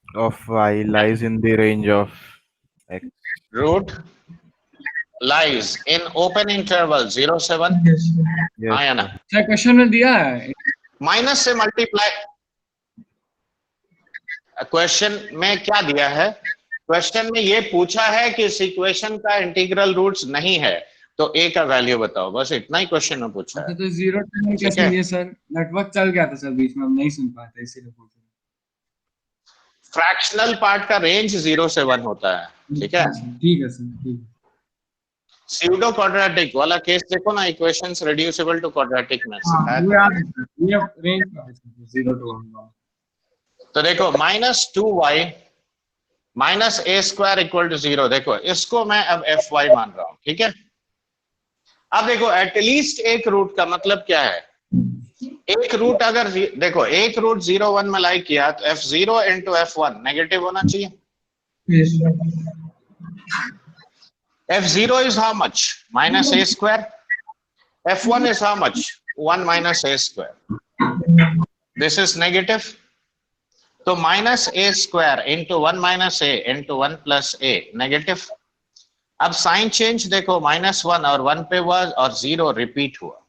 Of y lies in the range of x. lies in open interval 0 से 1। Yes. Yes. हाँ या ना? Sir question में दिया है। Minus से multiply, question में क्या दिया है? क्वेश्चन में ये पूछा है कि इस इक्वेशन का इंटीग्रल रूट्स नहीं है तो a का वैल्यू बताओ, बस इतना ही क्वेश्चन में पूछा अच्छा है। तो 0 10 ठीक कैसे है। लिए सर? नेटवर्क चल गया था सर बीच में, हम नहीं सुन पाए थे इसीलिए पूछ रहे फ्रैक्शनल पार्ट का रेंज 0 से 1 होता है, ठीक है। ठीक है सर ठीक है। स्यूडो क्वाड्रेटिक वाला केस देखो ना, इक्वेशंस रिड्यूसिबल टू क्वाड्रेटिक में हाँ सिखाया वो था। याद है सर, ये रेंज का है 0 to 1 तो देखो -2y -a² = 0। देखो इसको मैं अब fy मान रहा हूं, ठीक है। अब देखो एटलीस्ट एक रूट का मतलब क्या है? एक रूट अगर देखो एक रूट 0 1 में लाई किया तो f0 × f1 नेगेटिव होना चाहिए। Yes. f0 is how much? -a²। f1 is how much? 1 - a²। This is negative। तो -a² × 1 - a × 1 + a नेगेटिव। अब साइन चेंज देखो, -1 और 1 पे हुआ और 0 रिपीट हुआ।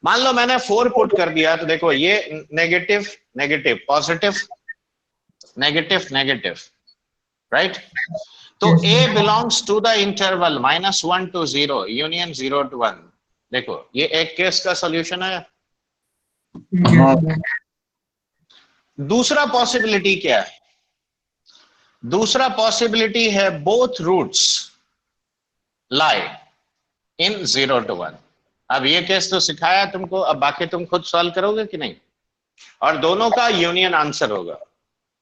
मान लो मैंने 4 पुट कर दिया तो देखो ये negative negative positive negative negative, right. तो a belongs to the interval -1 to 0 union 0 to 1। देखो ये एक केस का सॉल्यूशन है। Yes. दूसरा पॉसिबिलिटी क्या है? दूसरा पॉसिबिलिटी है both roots lie in 0 to 1। अब ये केस तो सिखाया तुमको, अब बाकी तुम खुद सॉल्व करोगे कि नहीं, और दोनों का यूनियन आंसर होगा।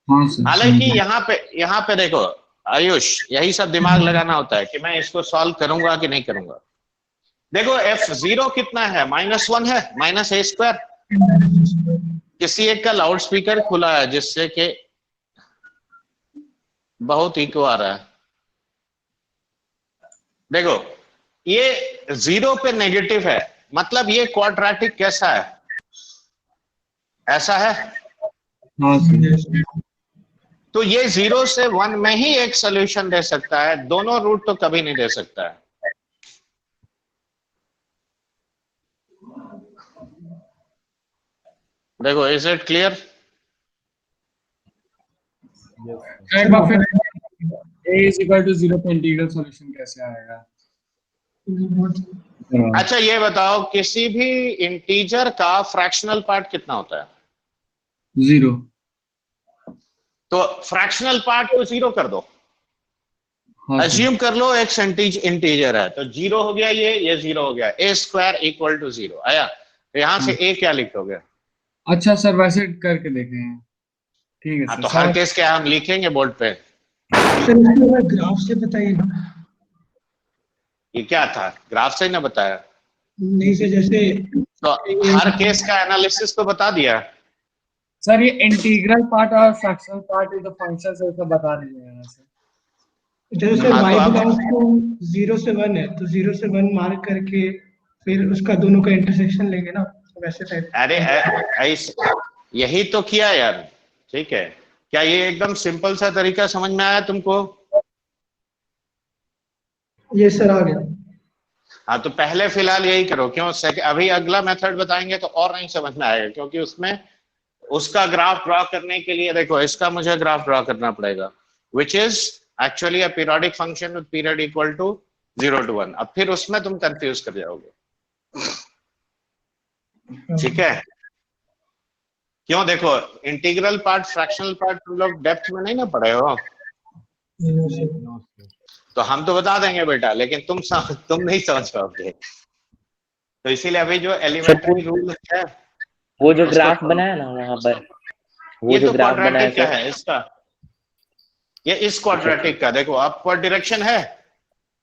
हाँ सर। हालांकि यहाँ पे देखो आयुष, यही सब दिमाग लगाना होता है कि मैं इसको सॉल्व करूंगा कि नहीं करूंगा। देखो f0 कितना है? -1 है, -a²। किसी एक का लाउड स्पीकर खुला है जिससे कि बहुत इको आ रहा है। देखो ये 0 पे नेगेटिव है, मतलब ये क्वाड्रेटिक कैसा है? ऐसा है। हाँ सर। Yes. तो ये 0 से 1 में ही एक सॉल्यूशन दे सकता है, दोनों रूट तो कभी नहीं दे सकता है। देखो इज इट क्लियर? एक बार फिर a = 0 पे इंटीग्रल सॉल्यूशन कैसे आएगा? अच्छा ये बताओ किसी भी इंटीजर का फ्रैक्शनल पार्ट कितना होता है? 0। तो फ्रैक्शनल पार्ट को 0 कर दो। हाँ सर। अज्यूम कर लो एक इंटीजर है तो 0 हो गया, ये 0 हो गया, a² = 0 आया। तो यहां से a क्या लिखोगे? अच्छा सर वैसे करके देखें। ठीक है हाँ सर। तो हर केस क्या हम लिखेंगे बोर्ड पे? सर इसको अगर ग्राफ से बताइए ना। ये क्या था, ग्राफ से ही ना बताया? नहीं सर, जैसे तो हर केस का एनालिसिस तो बता दिया। सर ये इंटीग्रल पार्ट और fractional part is the function से उसको बता दीजिएगा यहाँ से। जैसे सर हाँ, y तो अब बिलोंग्स टू 0 से 1 है, तो 0 से 1 मार्क करके फिर उसका दोनों का इंटरसेक्शन लेंगे ना, तो वैसे टाइप। अरे यही तो किया यार, ठीक है। क्या ये एकदम सिंपल सा तरीका समझ में आया तुमको? ये सर आ गया। हाँ, तो पहले फिलहाल यही करो, क्यों अभी अगला मेथड बताएंगे तो और नहीं समझ में आएगा, क्योंकि उसमें उसका ग्राफ ड्रॉ करने के लिए देखो इसका मुझे ग्राफ ड्रॉ करना पड़ेगा, which is actually a periodic function with period equal to 0 to 1। अब फिर उसमें तुम कंफ्यूज कर जाओगे, ठीक है? क्यों, देखो इंटीग्रल पार्ट फ्रैक्शनल पार्ट तुम लोग डेप्थ में नहीं ना पढ़े हो, तो हम तो बता देंगे बेटा, लेकिन तुम नहीं समझ पाओगे। तो इसीलिए अभी जो एलिमेंट्री रूल है वो जो उसको ग्राफ बनाया ना वहां पर, वो ये जो तो ग्राफ बनाया क्वाड्रेटिक का सर, है इसका, ये इस क्वाड्रेटिक का देखो अपवर्ड डायरेक्शन है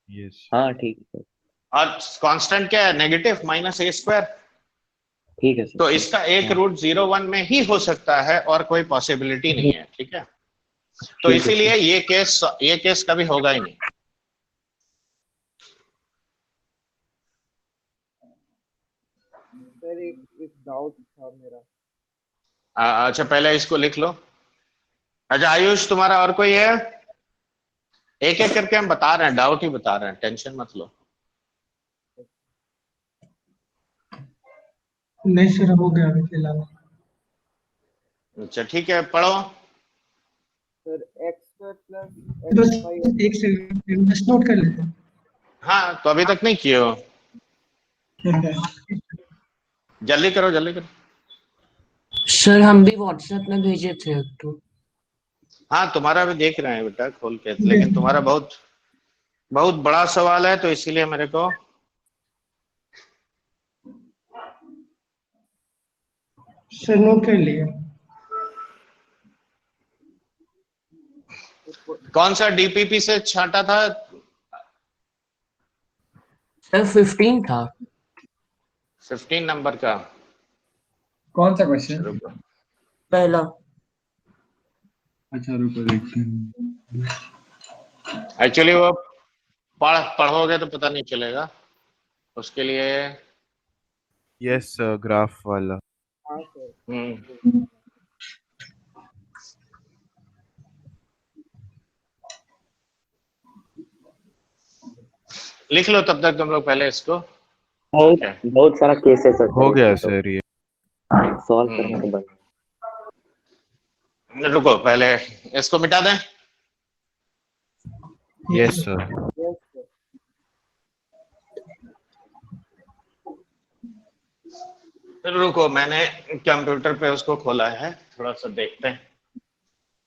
Yes. हाँ ठीक है सर, और कांस्टेंट क्या है, नेगेटिव -a²। ठीक है सर। तो इसका एक हाँ, रूट 0 1 में ही हो सकता है और कोई पॉसिबिलिटी नहीं है, ठीक है? तो ठीक है इसीलिए सर। ये केस कभी होगा ही नहीं। सर एक डाउट था मेरा। अच्छा पहले इसको लिख लो। अच्छा आयुष, तुम्हारा और कोई है? एक एक करके हम बता रहे हैं, डाउट ही बता रहे हैं, टेंशन मत लो। नहीं सर, हो गया अभी फिलहाल। अच्छा ठीक है, पढ़ो। सर x² प्लस बस x5 एक सेकंड, बस नोट कर लेते हाँ, तो अभी तक नहीं किए हो, हैं। जल्दी करो जल्दी करो। सर हम भी व्हाट्सएप में भेजे थे तो। हाँ, तुम्हारा भी देख रहे हैं बेटा खोल के, लेकिन तुम्हारा बहुत बहुत बड़ा सवाल है, तो इसीलिए मेरे को सर नोट कर लिया। कौन सा डीपीपी से छांटा था? सर 15 था। 15 नंबर का। कौन सा क्वेश्चन? रुको। पहला। अच्छा रुको देखते हैं। एक्चुअली वो पढ़ोगे तो पता नहीं चलेगा, उसके लिए Yes, graph वाला. हाँ सर। लिख लो तब तक तुम लोग पहले इसको। बहुत Okay. बहुत सारा केसेस है हो गया सर ये. सॉल्व करना तो बस। रुको पहले इसको मिटा दें। Yes sir. Yes sir. रुको, मैंने कंप्यूटर पे उसको खोला है, थोड़ा सा देखते हैं,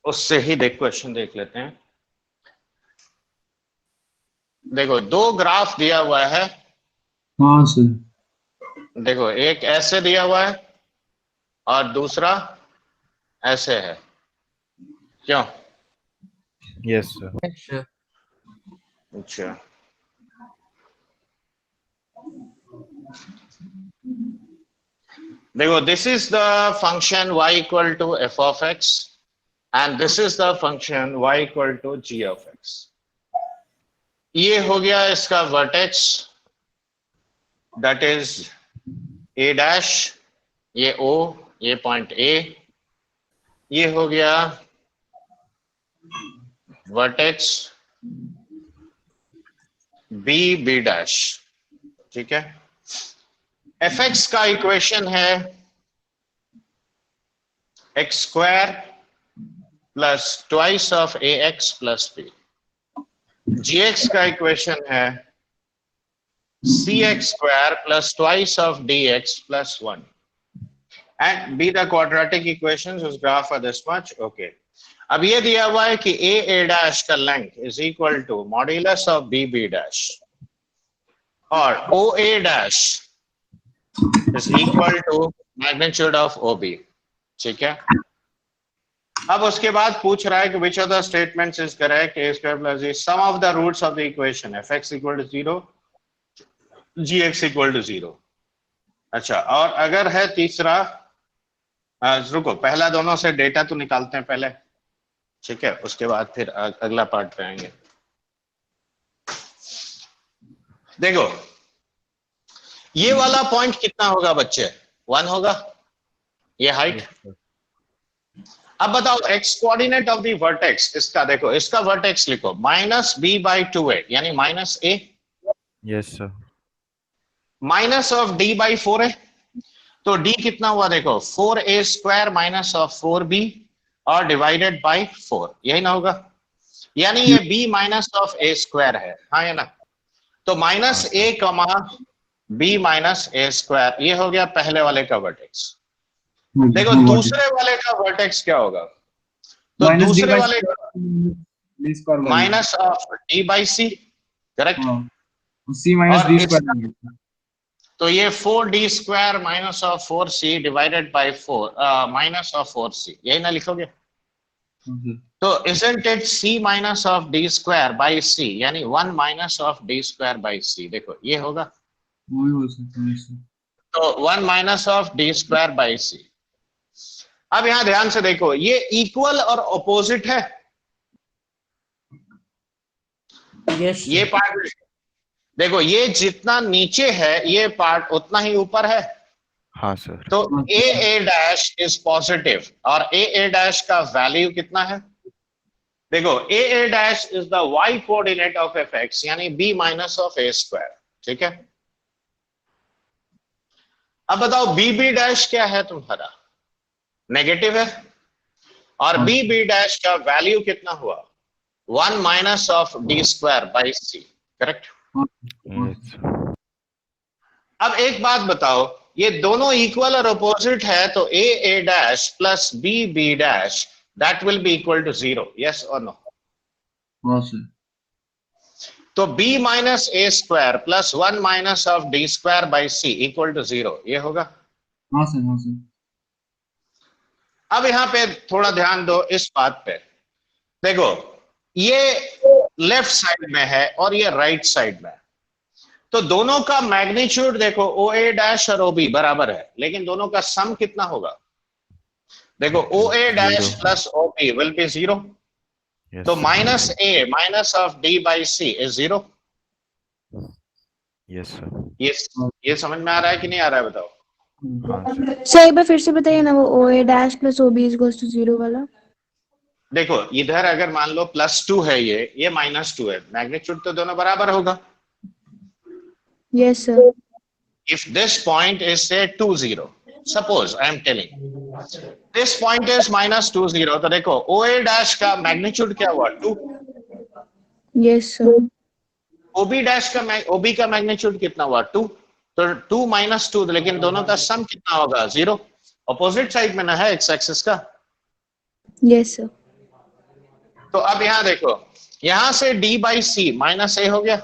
उससे ही क्वेश्चन देख लेते हैं। देखो दो ग्राफ दिया हुआ है, हाँ सर। देखो एक ऐसे दिया हुआ है और दूसरा ऐसे है, क्यों? Yes sir. अच्छा अच्छा, देखो this is the function y equal to f of x and this is the function y equal to g of x। ये हो गया इसका vertex, that is a dash, ये o, ये पॉइंट a, ये हो गया वर्टेक्स b b डैश, ठीक है? fx का इक्वेशन है x square plus twice of ax plus b। gx का इक्वेशन है cx square plus twice of dx plus 1 and be the quadratic equations whose graph are this much. Okay, अब ये दिया हुआ है कि a dash का length is equal to modulus of b b dash और oa dash is equal to magnitude of ob, ठीक है? अब उसके बाद पूछ रहा है कि which of the statements is correct, a square plus g sum of the roots of the equation f x equal to 0 g x equal to 0। अच्छा, और अगर है तीसरा, रुको पहला दोनों से डेटा तो निकालते हैं पहले, ठीक है, उसके बाद फिर अगला पार्ट पे आएंगे। देखो ये वाला पॉइंट कितना होगा बच्चे, 1 होगा ये हाइट। अब बताओ x coordinate of the vertex इसका, देखो इसका वर्टेक्स लिखो -b/2a यानी -a, Yes, sir. Minus of d by 4a, तो d कितना हुआ देखो 4a square minus of 4b और डिवाइडेड बाई 4, यही ना होगा, यानी ये b minus of a square है, हाँ है ना, तो -a कमा b माइनस a स्क्वायर, ये हो गया पहले वाले का वर्टेक्स। देखो दूसरे वाले का वर्टेक्स क्या होगा, तो दूसरे वाले minus of d by c, correct, c minus और d इसका- स्क्वायर, तो ये 4d square minus of 4c divided by 4 minus of 4c, यही ना लिखोगे, तो isn't it c minus of d square by c यानी 1 minus of d square by c, देखो ये होगा, वही हो सकता है सर। तो 1 minus of d square by c। अब यहां ध्यान से देखो ये इक्वल और ऑपोजिट है, यस ये पार्ट देखो ये जितना नीचे है ये पार्ट उतना ही ऊपर है, हाँ सर। तो a डैश इज पॉजिटिव और a डैश का वैल्यू कितना है, देखो a dash is the y coordinate of f x यानी b minus of a square, ठीक है। अब बताओ b डैश क्या है तुम्हारा, नेगेटिव है, और b डैश का वैल्यू कितना हुआ 1 minus of d square by c, correct. Yes. अब एक बात बताओ, ये दोनों इक्वल और अपोजिट है, तो a dash plus b dash that will be equal to 0, yes और नो। हाँ सर। तो b minus a square plus 1 minus of d square by c equal to 0, ये होगा। हाँ सर, हाँ सर। अब यहाँ पे थोड़ा ध्यान दो इस बात पे, देखो ये लेफ्ट साइड में है और ये राइट साइड में है, तो दोनों का मैग्नीट्यूड देखो OA डैश और OB बराबर है, लेकिन दोनों का सम कितना होगा, देखो OA dash plus OB will be 0, Yes. तो minus a minus of d by c is 0। Yes, sir. ये समझ में आ रहा है कि नहीं आ रहा है बताओ। हाँ सर। सर एक बार फिर से बताइए ना, वो OA dash plus OB is equals to 0 वाला। देखो इधर अगर मान लो +2 है, ये -2 है, मैग्नीट्यूड तो दोनों बराबर होगा। Yes sir. If this point is say 2 0, suppose I am telling this point is -2 0, तो देखो OA डैश का मैग्नीट्यूड क्या हुआ 2, यस सर। OB डैश का OB का मैग्नीट्यूड कितना हुआ 2, तो 2 माइनस 2, लेकिन दोनों का सम कितना होगा 0, अपोजिट साइड में ना है एक्स एक्सिस का। Yes sir. तो अब यहाँ देखो, यहां से d by c minus a हो गया,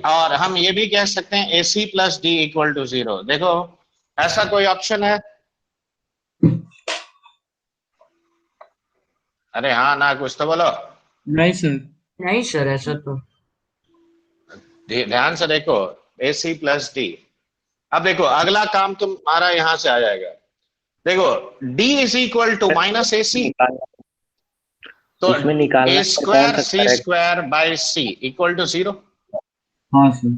और हम ये भी कह सकते हैं AC plus d equal to 0। देखो ऐसा कोई ऑप्शन है, अरे हाँ ना कुछ तो बोलो। नहीं सर। नहीं सर, ऐसा तो ध्यान से देखो AC प्लस d। अब देखो अगला काम तुम्हारा यहां से आ जाएगा, देखो d is equal to minus AC, तो इसमें निकालना a square c square by c equal to 0, हाँ सर।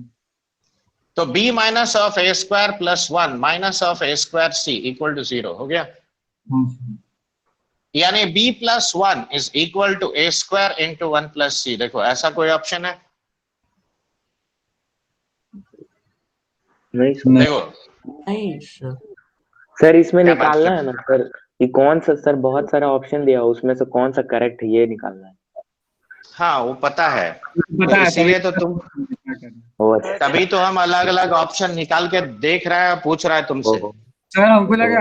तो b minus of a square plus 1 minus of a square c equal to 0 हो गया, हाँ सर। यानी b plus 1 is equal to a square into 1 plus c। देखो ऐसा कोई option है, नहीं सर। देखो नहीं सर। सर इसमें क्या बात निकालना कर- है ना सर, ये कौन सा सर, बहुत सारा ऑप्शन दिया उसमें से कौन सा करेक्ट है ये निकालना है। हाँ वो पता है, पता है इसीलिए तो तुम, ओ अच्छा। तभी तो हम अलग अलग ऑप्शन निकाल के देख रहे हैं, पूछ रहा है तुमसे। ओहो। सर हमको लगा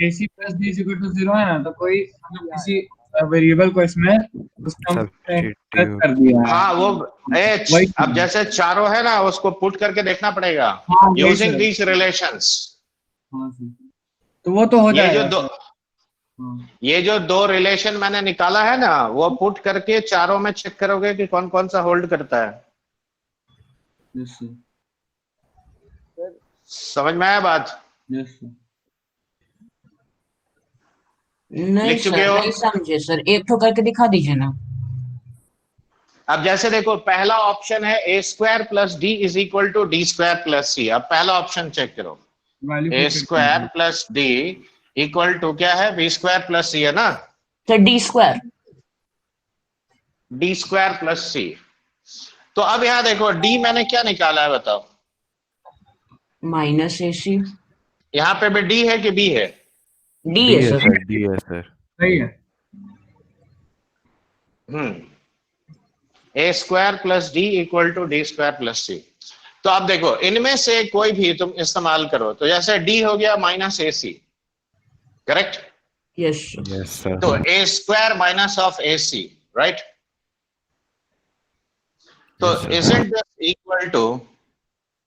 AC plus D is equal to 0 है ना, तो कोई मतलब किसी वेरिएबल को इसमें उसको Substitute. कर दिया है। हाँ वो वही- अब जैसे चारों है ना उसको पुट करके देखना पड़ेगा हाँ, वही यूजिंग सर। These relations. हाँ सर। तो वो तो हो ये जो जाएगा दो, सर। हाँ, ये जो दो रिलेशन मैंने निकाला है ना, वो पुट करके चारों में चेक करोगे कि कौन कौन सा होल्ड करता है। yes sir, समझ में आया बात? yes sir. नहीं लिख चुके सर, हो? नहीं समझे सर, एक ठो करके दिखा दीजिए ना। अब जैसे देखो, पहला ऑप्शन है A square plus D is equal to D square plus C. अब पहला ऑप्शन चेक करो, वैल्यू ए पुट करके square plus D equal to क्या है, बी स्क्वायर प्लस सी है ना, sir D square. D square plus C. तो अब यहाँ देखो, डी मैंने क्या निकाला है बताओ? माइनस ए सी। यहाँ पे भी डी है कि बी है? डी D है है सर। सर, D है सर। सही है। A square plus D equal to D square plus C. तो अब देखो, इनमें से कोई भी तुम इस्तेमाल करो, तो जैसे डी हो गया minus A C, correct? Yes Yes sir. तो A square minus of A C, right? तो Yes, sir. Isn't this equal to,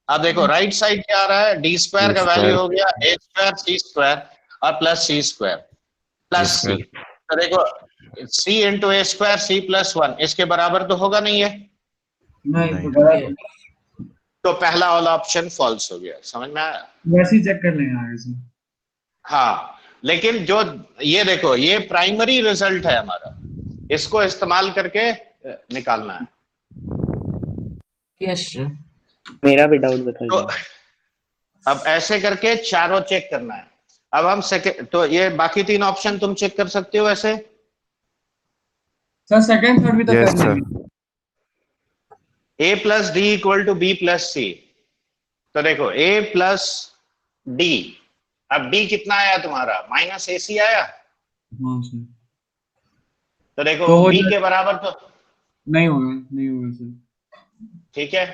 अब देखो राइट साइड क्या आ रहा है, डी स्क्वायर D का वैल्यू square. हो गया ए स्क्वायर सी स्क्वायर और plus C square plus Yes, C. sir. तो देखो C into A square C plus one, इसके बराबर तो होगा नहीं है, नहीं नहीं। तो गलत है। तो पहला वाला ऑप्शन फॉल्स हो गया। समझ में आया? वैसे ही चेक कर लेंगे आगे से। हाँ, लेकिन जो ये देखो, ये प्राइमरी रिजल्ट है हमारा, इसको इस्तेमाल करके निकालना है। Yes sir. मेरा भी डाउट तो बताइए। अब ऐसे करके चारों चेक करना है। अब हम सेकंड, तो ये बाकी तीन ऑप्शन तुम चेक कर सकते हो ऐसे। सर सेकंड थर्ड भी तो Yes कर sir. लेंगे। A plus D equal to B plus C. तो देखो ए प्लस डी, अब डी कितना आया तुम्हारा, माइनस ए सी आया। हाँ सर। तो देखो तो हो बी जाए- के बराबर तो नहीं होगा सर। ठीक है।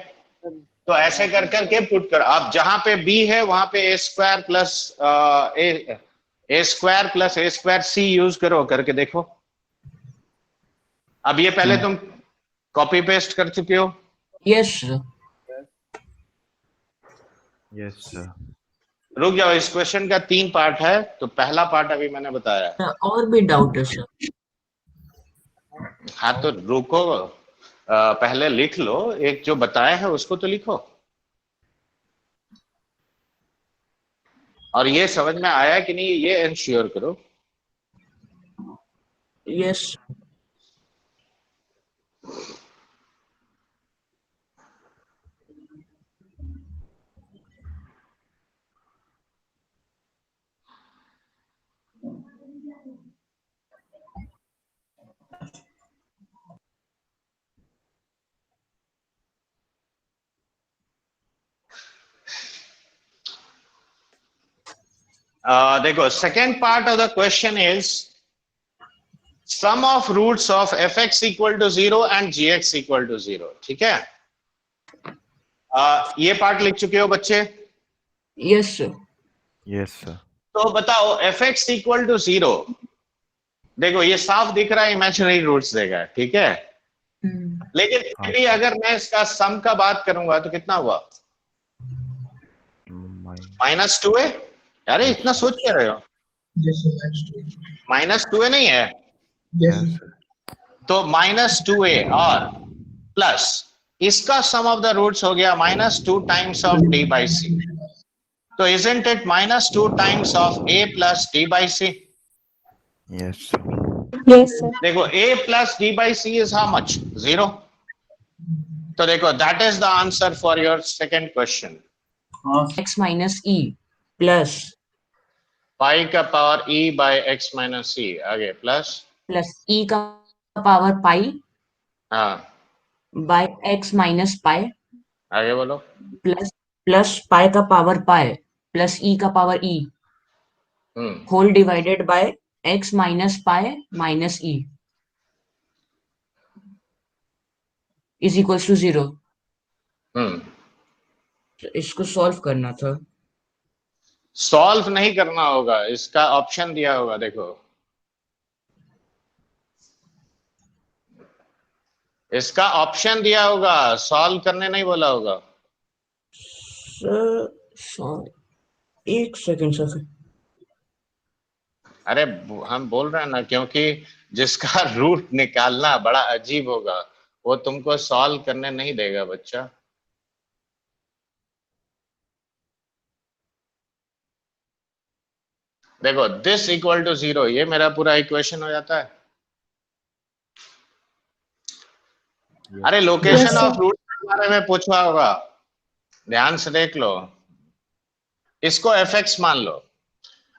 तो ऐसे कर करके पुट कर, अब जहां पे बी है वहां पे ए स्क्वायर प्लस ए स्क्वायर सी यूज करो, करके देखो। अब ये पहले तुम कॉपी पेस्ट कर चुके हो। Yes sir. Yes sir. रुक जाओ, इस क्वेश्चन का 3 पार्ट है, तो पहला पार्ट अभी मैंने बताया है। और भी डाउट है सर। हाँ तो रुको, पहले लिख लो, एक जो बताया है उसको तो लिखो। और ये समझ में आया कि नहीं ये इंश्योर करो। यस देखो, second part of the question is sum of roots of f x equal to 0 and g x equal to 0। ठीक है, ये पार्ट लिख चुके हो बच्चे? Yes sir. Yes sir. तो बताओ एफ एक्स इक्वल टू 0, देखो ये साफ दिख रहा है इमेजिनरी रूट्स देगा, ठीक है। लेकिन फिर भी अगर मैं इसका सम का बात करूंगा तो कितना हुआ, -2 है। अरे इतना सोच क्या रहे हो, -2 नहीं है। Yes sir. तो -2a और प्लस इसका सम ऑफ द रूट्स हो गया -2 times of d by C. तो isn't it -2 times of a plus d by C? Yes sir. Yes, sir. देखो a plus d by C is how much, 0। तो देखो that is the answer for your second question. हाँ x minus e plus pi का power e by x minus c, आगे plus, e का power पाई हाँ bye x minus पाई आगे बोलो। Plus pi का पावर पाई प्लस ई का power e whole divided by x minus pi minus e is equals to 0। इसको solve करना था। सॉल्व नहीं करना होगा, इसका ऑप्शन दिया होगा, देखो इसका ऑप्शन दिया होगा, सॉल्व करने नहीं बोला होगा। सर एक सेकंड सर। अरे हम बोल रहे हैं ना, क्योंकि जिसका रूट निकालना बड़ा अजीब होगा वो तुमको सॉल्व करने नहीं देगा बच्चा। देखो दिस इक्वल टू 0, ये मेरा पूरा इक्वेशन हो जाता है। अरे Yes, location sir. Of root के बारे में पूछा होगा, ध्यान से देख लो। इसको एफ एक्स मान लो।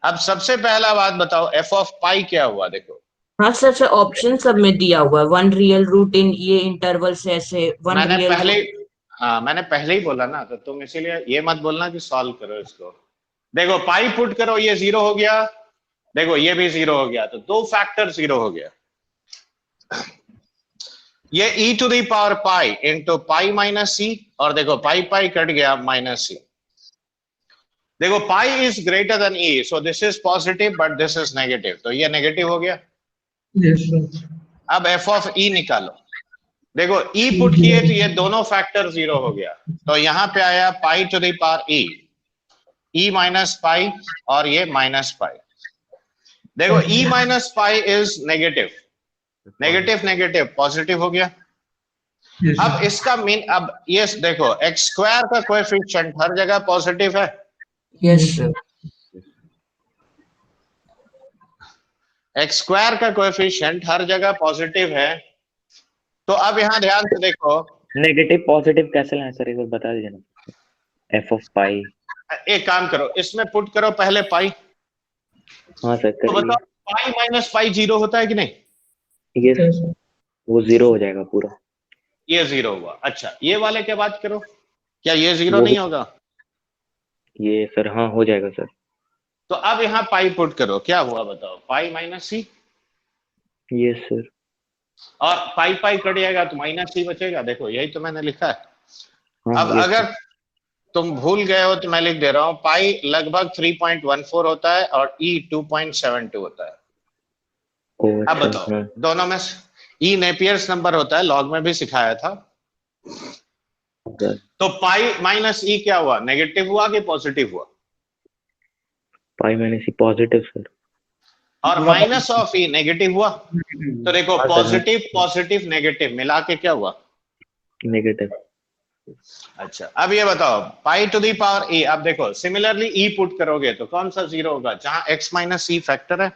अब सबसे पहला बात बताओ एफ ऑफ पाई क्या हुआ। देखो हाँ सर, सर ऑप्शन सब में दिया हुआ है, 1 रियल रूट इन ये इंटरवल से ऐसे 1 मैंने रियल पहले रूट। हाँ मैंने पहले ही बोला ना, तो तुम इसीलिए ये मत बोलना कि सॉल्व करो इसको। देखो पाई पुट करो, ये 0 हो गया। देखो ये भी 0 हो गया, तो दो फैक्टर 0 हो गया। ये e to the power pi into pi minus C, और देखो पाई पाई कट गया माइनस सी। देखो pi is greater than e, so this is positive but this is negative, तो ये नेगेटिव हो गया। Yes, sir. अब एफ ऑफ e निकालो। देखो e पुट किए तो ये दोनों फैक्टर 0 हो गया, तो यहां पे आया pi to the power e minus pi, और ये माइनस पाई। देखो e minus pi is negative, negative negative positive हो गया। Yes, अब sir. इसका मीन, अब ये देखो एक्स स्क्वायर का कोएफिशिएंट हर जगह पॉजिटिव है। Yes sir. एक्स स्क्वायर का कोएफिशिएंट हर जगह पॉजिटिव है। तो अब यहां ध्यान से देखो, नेगेटिव पॉजिटिव कैसे लाए सर, एक बार बता दीजिए ना। एफ ऑफ पाई। एक काम करो इसमें पुट करो पहले पाई। हाँ सर तो करिए। बताओ पाई माइनस पाई 0 होता है कि नहीं? ये Yes, sir. वो 0 हो जाएगा पूरा। ये 0 हुआ। अच्छा ये वाले की बात करो, क्या ये 0 वो नहीं होगा? ये सर हाँ हो जाएगा सर। तो अब यहाँ पाई पुट करो, क्या हुआ बताओ? पाई माइनस सी, ये सर। और पाई पाई कट जाएगा तो माइनस सी बचेगा। देखो यही तो मैंने लिखा है। हाँ अब ये अगर सर। तुम भूल गए हो तो मैं लिख दे रहा हूं, पाई लगभग 3.14 होता है और ई 2.72 होता है। ओ अब अच्छा बताओ हाँ। दोनों में ई नेपियर्स नंबर होता है, लॉग में भी सिखाया था। सर तो पाई माइनस ई क्या हुआ, नेगेटिव हुआ कि पॉजिटिव हुआ? पाई माइनस सी पॉजिटिव सर। और माइनस ऑफ ई नेगेटिव हुआ। तो देखो हाँ सर हाँ। पॉजिटिव पॉजिटिव नेगेटिव मिला के क्या हुआ? नेगेटिव। अच्छा अब ये बताओ पाई टू दी पावर ई। अब देखो सिमिलरली ई पुट करोगे तो कौन सा 0 होगा? जहां x माइनस सी फैक्टर है।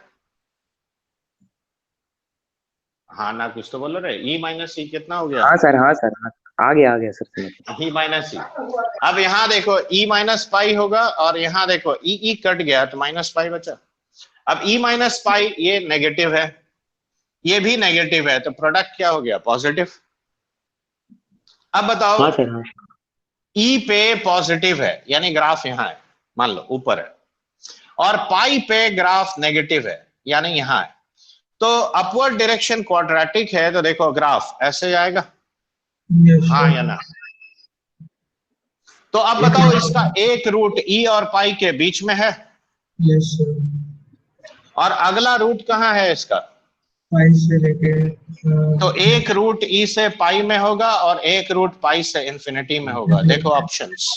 हाँ ना, कुछ तो बोल रहे। ई माइनस सी कितना हो गया? हाँ सर हाँ सर हाँ। आ गया सर समझ। ई माइनस सी। अब यहाँ देखो ई माइनस पाई होगा, और यहाँ देखो ई कट गया तो माइनस पाई बचा। अब ई माइनस पाई ये नेगेटिव है, ये भी नेगेटिव है, तो प्रोडक्ट क्या हो गया? पॉजिटिव। अब बताओ हाँ सर हाँ। ई पे पॉजिटिव है यानी ग्राफ यहाँ है, मान लो ऊपर है, और पाई पे ग्राफ नेगेटिव है यानी यहाँ है। तो अपवर्ड डायरेक्शन क्वाड्रेटिक है, तो देखो ग्राफ ऐसे आएगा। Yes, हाँ sir. या ना? तो अब बताओ इसका एक रूट ई और पाई के बीच में है, Yes, sir. और अगला रूट कहाँ है इसका? पाई से लेके तो एक रूट ई से पाई में होगा और एक रूट पाई से इंफिनिटी में होगा। देखो ऑप्शंस।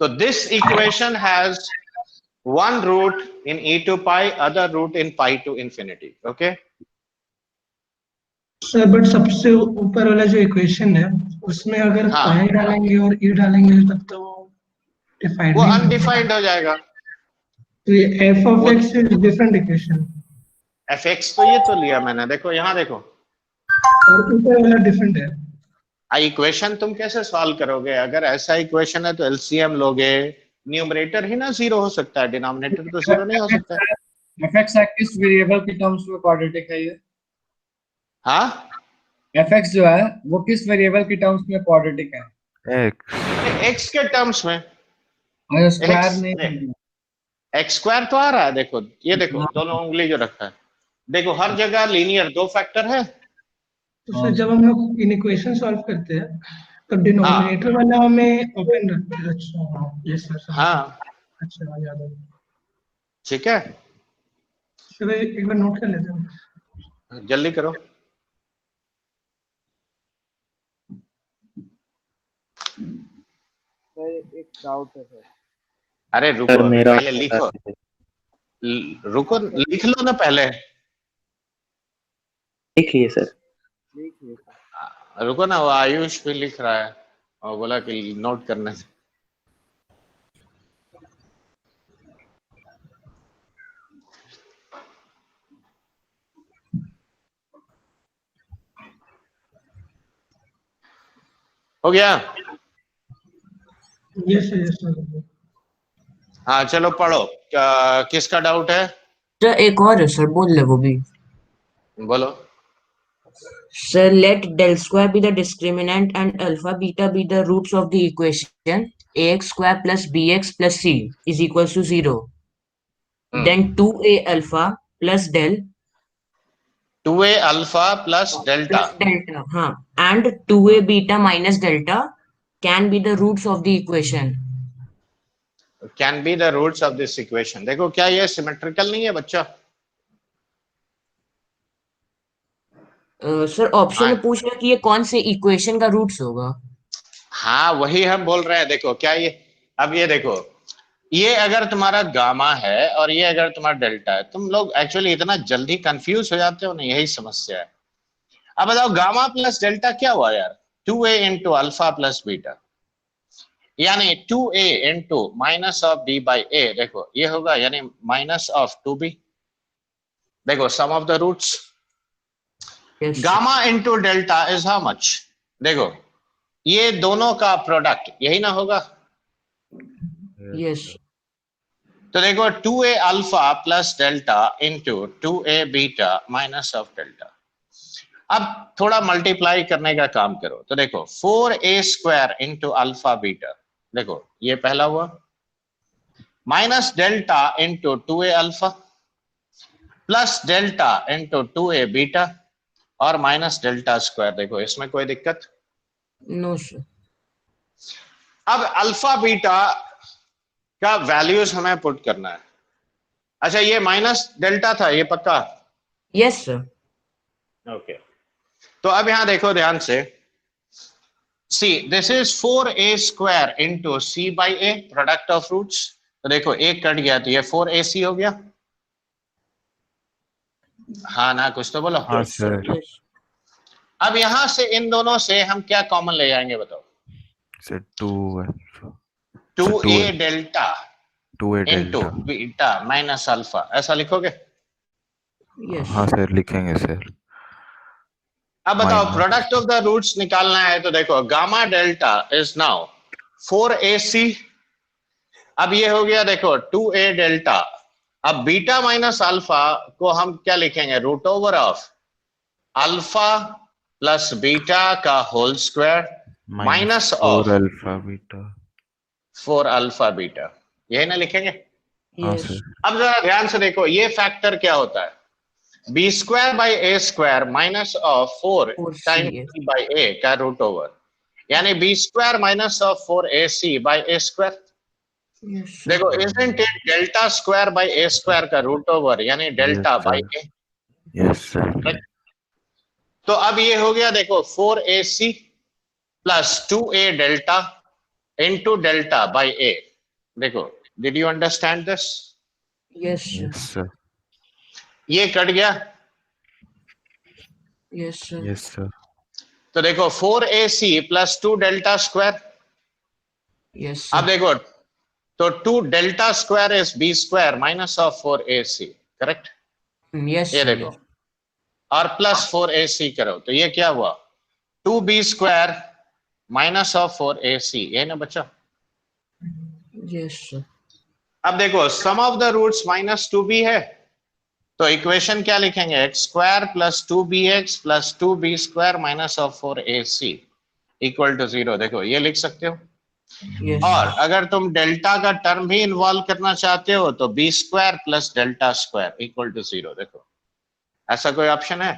तो this equation has one root in e to pi, other root in pi to infinity. Okay? Sir but सबसे ऊपर वाला जो इक्वेशन है उसमें अगर हाँ। पाई डालेंगे और ई डालेंगे तब तो डिफाइंड वो नहीं होगा। अनडिफाइंड हो जाएगा। तो ये एफ ऑफ वो x is different equation f x तो ये तो लिया मैंने, देखो यहाँ देखो। और ऊपर वाला डिफरेंट है। इक्वेशन तुम कैसे सॉल्व करोगे? अगर ऐसा इक्वेशन है तो एलसीएम लोगे, न्यूमरेटर ही ना 0 हो सकता है, डिनोमिनेटर तो 0 नहीं हो सकता है। एफएक्स किस वेरिएबल के टर्म्स में क्वाड्रेटिक है ये? हाँ एफएक्स जो है वो किस वेरिएबल के टर्म्स में क्वाड्रेटिक है? X. एक्स के टर्म्स में। अगर स्क्वायर एक्स नहीं एक्स स्क्वायर तो आ रहा है, देखो ये देखो दोनों उंगली जो रखा है, देखो हर जगह लीनियर दो फैक्टर है। तो सर जब हम लोग इन इक्वेशन सॉल्व करते हैं तो डिनोमिनेटर वाला हमें ओपन रखते हैं। अच्छा यस सर। हाँ अच्छा याद है। ठीक है, चलो एक बार नोट कर लेते हैं। जल्दी करो। सर एक डाउट है सर। अरे सर रुको मेरा पहले लिखो। रुको, लिख लो ना पहले। लिख लिए सर। लिख लिए सर। रुको ना, वो आयुष भी लिख रहा है और बोला कि नोट करने से। हो गया? Yes sir. हाँ चलो पढ़ो। किसका डाउट है? सर एक और है सर, बोल ले वो भी। बोलो। Sir, let del square be the discriminant and alpha beta be the roots of the equation ax square plus bx plus c is equals to 0. Then 2a alpha plus del 2a alpha plus delta plus delta, हाँ, and 2a beta minus delta can be the roots of the equation. Can be the roots of this equation. देखो क्या ये symmetrical नहीं है बच्चा? Sir option में पूछ रहा है कि ये कौन से इक्वेशन का रूट्स होगा। हाँ वही हम बोल रहे हैं। देखो क्या ये, अब ये देखो, ये अगर तुम्हारा गामा है और ये अगर तुम्हारा डेल्टा है, तुम लोग एक्चुअली इतना जल्दी कंफ्यूज हो जाते हो ना, यही समस्या है। अब बताओ गामा प्लस डेल्टा क्या हुआ यार? 2a into alpha plus beta, यानी 2a into minus of b by a। देखो ये होगा यानी माइनस ऑफ 2b। देखो sum of the roots, Yes, gamma into delta is how much? देखो ये दोनों का प्रोडक्ट यही ना होगा? yes, तो देखो 2a alpha plus delta into 2a beta minus of delta. अब थोड़ा मल्टीप्लाई करने का काम करो तो देखो 4a square into alpha beta, देखो ये पहला हुआ, minus delta into 2a alpha plus delta into 2a beta और माइनस डेल्टा स्क्वायर। देखो इसमें कोई दिक्कत? no sir. अब अल्फा बीटा का वैल्यूज हमें पुट करना है। अच्छा ये माइनस डेल्टा था, ये पक्का? Yes sir. ओके तो अब यहां देखो ध्यान से, see this is 4a square into c by a, product of roots. तो देखो एक कट गया तो ये 4ac हो गया। हाँ ना, कुछ तो बोलो। हाँ Yes sir. सर। Yes. अब यहां से इन दोनों से हम क्या कॉमन ले जाएंगे बताओ? Sir 2 2a delta 2a into delta. Beta minus alpha, ऐसा लिखोगे? Yes. हाँ सर लिखेंगे सर। अब बताओ Minus. Product of the roots निकालना है तो देखो gamma delta is now 4ac। अब ये हो गया देखो 2a डेल्टा। अब बीटा माइनस अल्फा को हम क्या लिखेंगे? Root over of alpha plus beta का whole square minus of 4 alpha beta. 4 alpha beta, यही ना लिखेंगे? हाँ Yes. सर। अब जरा ध्यान से देखो ये फैक्टर क्या होता है? B square by A square minus of 4 4c, times yes. C by A का रूट ओवर, यानी B square minus of 4ac by A square. Yes sir. देखो isn't it delta square by A square का root over, यानी delta Yes, by sir. A. Yes sir. तो अब ये हो गया देखो 4ac plus 2a delta into delta by A. देखो did you understand this? Yes sir. Yes sir. ये कट गया। Yes sir. Yes sir. तो देखो 4ac plus 2 delta square. Yes अब sir. देखो तो 2 delta square is b square minus of 4ac, correct? Yes ये sir. देखो और प्लस 4ac करो तो ये क्या हुआ? 2b square minus of 4ac, ये ना बच्चा? Yes sir. अब देखो sum of the roots minus 2b है तो इक्वेशन क्या लिखेंगे? X square plus 2bx plus 2b square minus of 4ac equal to 0। देखो ये लिख सकते हो। Yes. और अगर तुम डेल्टा का टर्म भी इन्वॉल्व करना चाहते हो तो b square plus delta square equal to 0। देखो ऐसा कोई ऑप्शन है?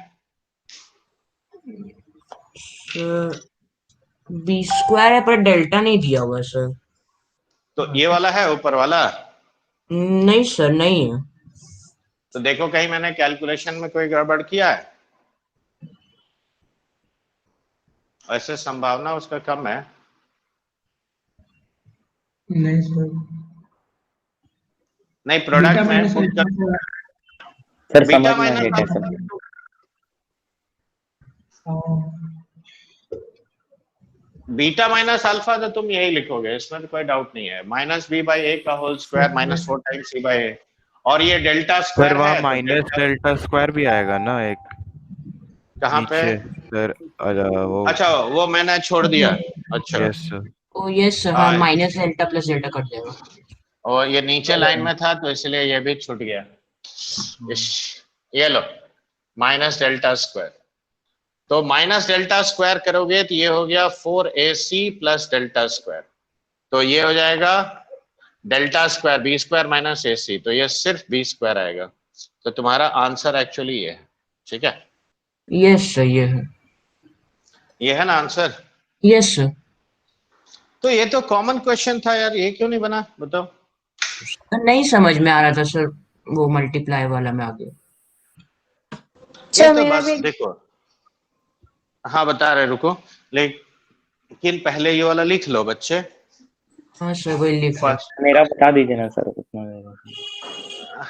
सर बी स्क्वायर है पर डेल्टा नहीं दिया हुआ सर। तो ये वाला है ऊपर वाला? नहीं सर, नहीं है। तो देखो कहीं मैंने कैलकुलेशन में कोई गड़बड़ किया है? ऐसे संभावना उसका कम है। नहीं सर। नहीं बीटा प्रोडक्ट में माइनस पुट अल्फा कर सर बीटा समझ में आ माइनस गया कैसे बना। बीटा माइनस अल्फा तो तुम यही लिखोगे, इसमें तो कोई डाउट नहीं है। माइनस बी बाई ए का whole square minus 4 times C by A, और ये डेल्टा सर स्क्वायर वहाँ है तो माइनस डेल्टा स्क्वायर भी आएगा ना एक कहाँ पे? नीचे सर, वो अच्छा वो मैंने छोड़ दिया। अच्छा यस सर। ओ यस हाँ, हाँ, minus delta plus delta cut जाएगा। और ये नीचे लाइन में था तो इसलिए ये भी छूट गया। ये लो माइनस डेल्टा स्क्वायर, तो माइनस डेल्टा स्क्वायर करोगे तो ये हो गया 4ac प्लस डेल्टा स्क्वायर, तो ये हो जाएगा delta square B square minus A C, तो ये सिर्फ बी स्क्वायर आएगा। तो तुम्हारा आंसर एक्चुअली ये है, ठीक है? यस सर ये है। ये है ना आंसर? Yes sir. तो ये तो कॉमन क्वेश्चन था यार, ये क्यों नहीं बना बताओ? नहीं समझ में आ रहा था सर, वो मल्टीप्लाई वाला में आ गया। ये सर तो मेरा बस भी देखो, हाँ बता रहे रुको, लेकिन पहले ये वाला लिख लो बच्चे। हाँ सर वही लिख लो। फर्स्ट मेरा बता दीजिए ना सर उतना देर।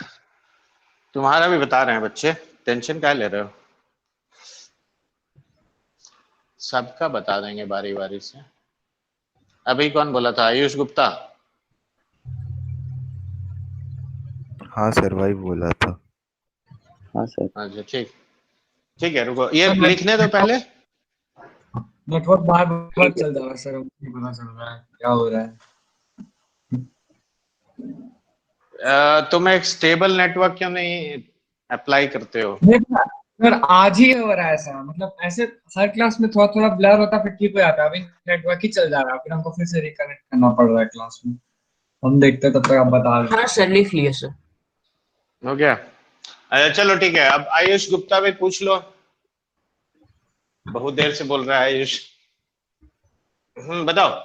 तुम्हारा भी बता रहे हैं बच्चे, टेंशन क्या ले रहे हो? सबका बता देंगे बारी बारी से। अभी कौन बोला था? आयुष गुप्ता? हाँ सर वही बोला था। हाँ सर। अच्छा ठीक, ठीक है रुको, ये लिखने दो पहले। नेटवर्क बार बार चल जा रहा है सर, हमको नहीं पता चल रहा है क्या हो रहा है। तुम एक स्टेबल नेटवर्क क्यों नहीं अप्लाई करते हो? देखना सर आज ही हो रहा है ऐसा, मतलब ऐसे हर क्लास में थोड़ा थोड़ा ब्लर होता है फिर ठीक हो जाता है। अभी नेटवर्क ही चल जा रहा है, फिर हमको फिर से रिकनेक्ट करना पड़ रहा है क्लास में। हम देखते हैं, तब तक आप बता दो। हाँ सर लिख लिए सर। हो गया? अच्छा चलो ठीक है, अब आयुष गुप्ता भी पूछ लो, बहुत देर से बोल रहा है आयुष। बताओ।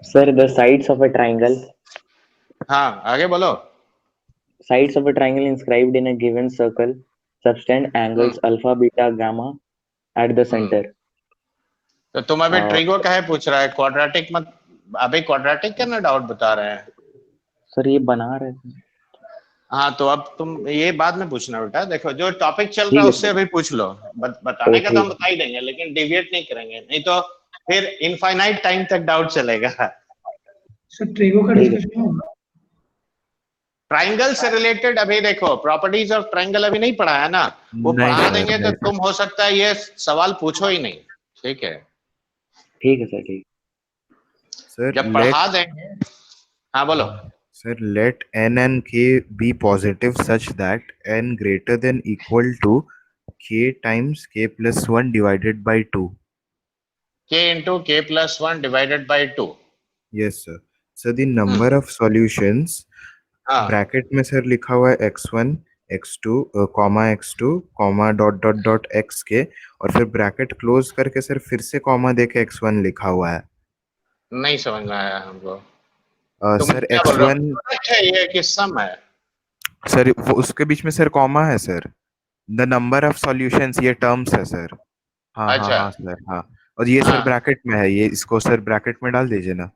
Sir the sides of a triangle, हाँ आगे बोलो। sides of a triangle inscribed in a given circle subtend angles alpha beta gamma at the center. तो तुम अभी और- ट्रिगो काहे पूछ रहा है? क्वाड्रेटिक मत, अभी क्वाड्रेटिक का ना डाउट बता रहे हैं। सर ये बना रहे थे। हाँ तो अब तुम ये बाद में पूछना बेटा, देखो जो टॉपिक चल ठीक रहा है है उससे सर। अभी पूछ लो। बताने का तो हम ठीक बता ही देंगे, लेकिन डिविएट नहीं करेंगे, नहीं तो फिर इनफाइनाइट टाइम तक डाउट चलेगा। सर ट्रिगो का ठीक है। डिस्कशन होगा। ट्राइंगल से रिलेटेड अभी देखो, प्रॉपर्टीज ऑफ ट्राइंगल अभी नहीं पढ़ा है ना, वो नहीं पढ़ा सर, देंगे तो नहीं तुम हो सकता है ये सवाल पूछो ही नहीं, ठीक है? ठीक है सर। ठीक सर जब पढ़ा देंगे। हाँ बोलो। Sir, let n and k be positive such that n greater than equal to k times k plus 1 divided by 2. k into k plus 1 divided by 2। Yes, sir. So the number of solutions हाँ bracket में sir लिखा हुआ है x1, x2, x2, dot xk और फिर bracket close करके sir फिर से कॉमा देके x1 लिखा हुआ है। नहीं समझ में आया हमको। तुम सर क्या बोल रहे हो? x1 Product है ये कि सम है? सर वो उसके बीच में सर कॉमा है sir. The number of solutions ये टर्म्स है सर। हाँ हाँ अच्छा। हाँ सर हाँ, और ये सर हाँ। ब्रैकेट में है, ये इसको सर ब्रैकेट में डाल दीजिए ना।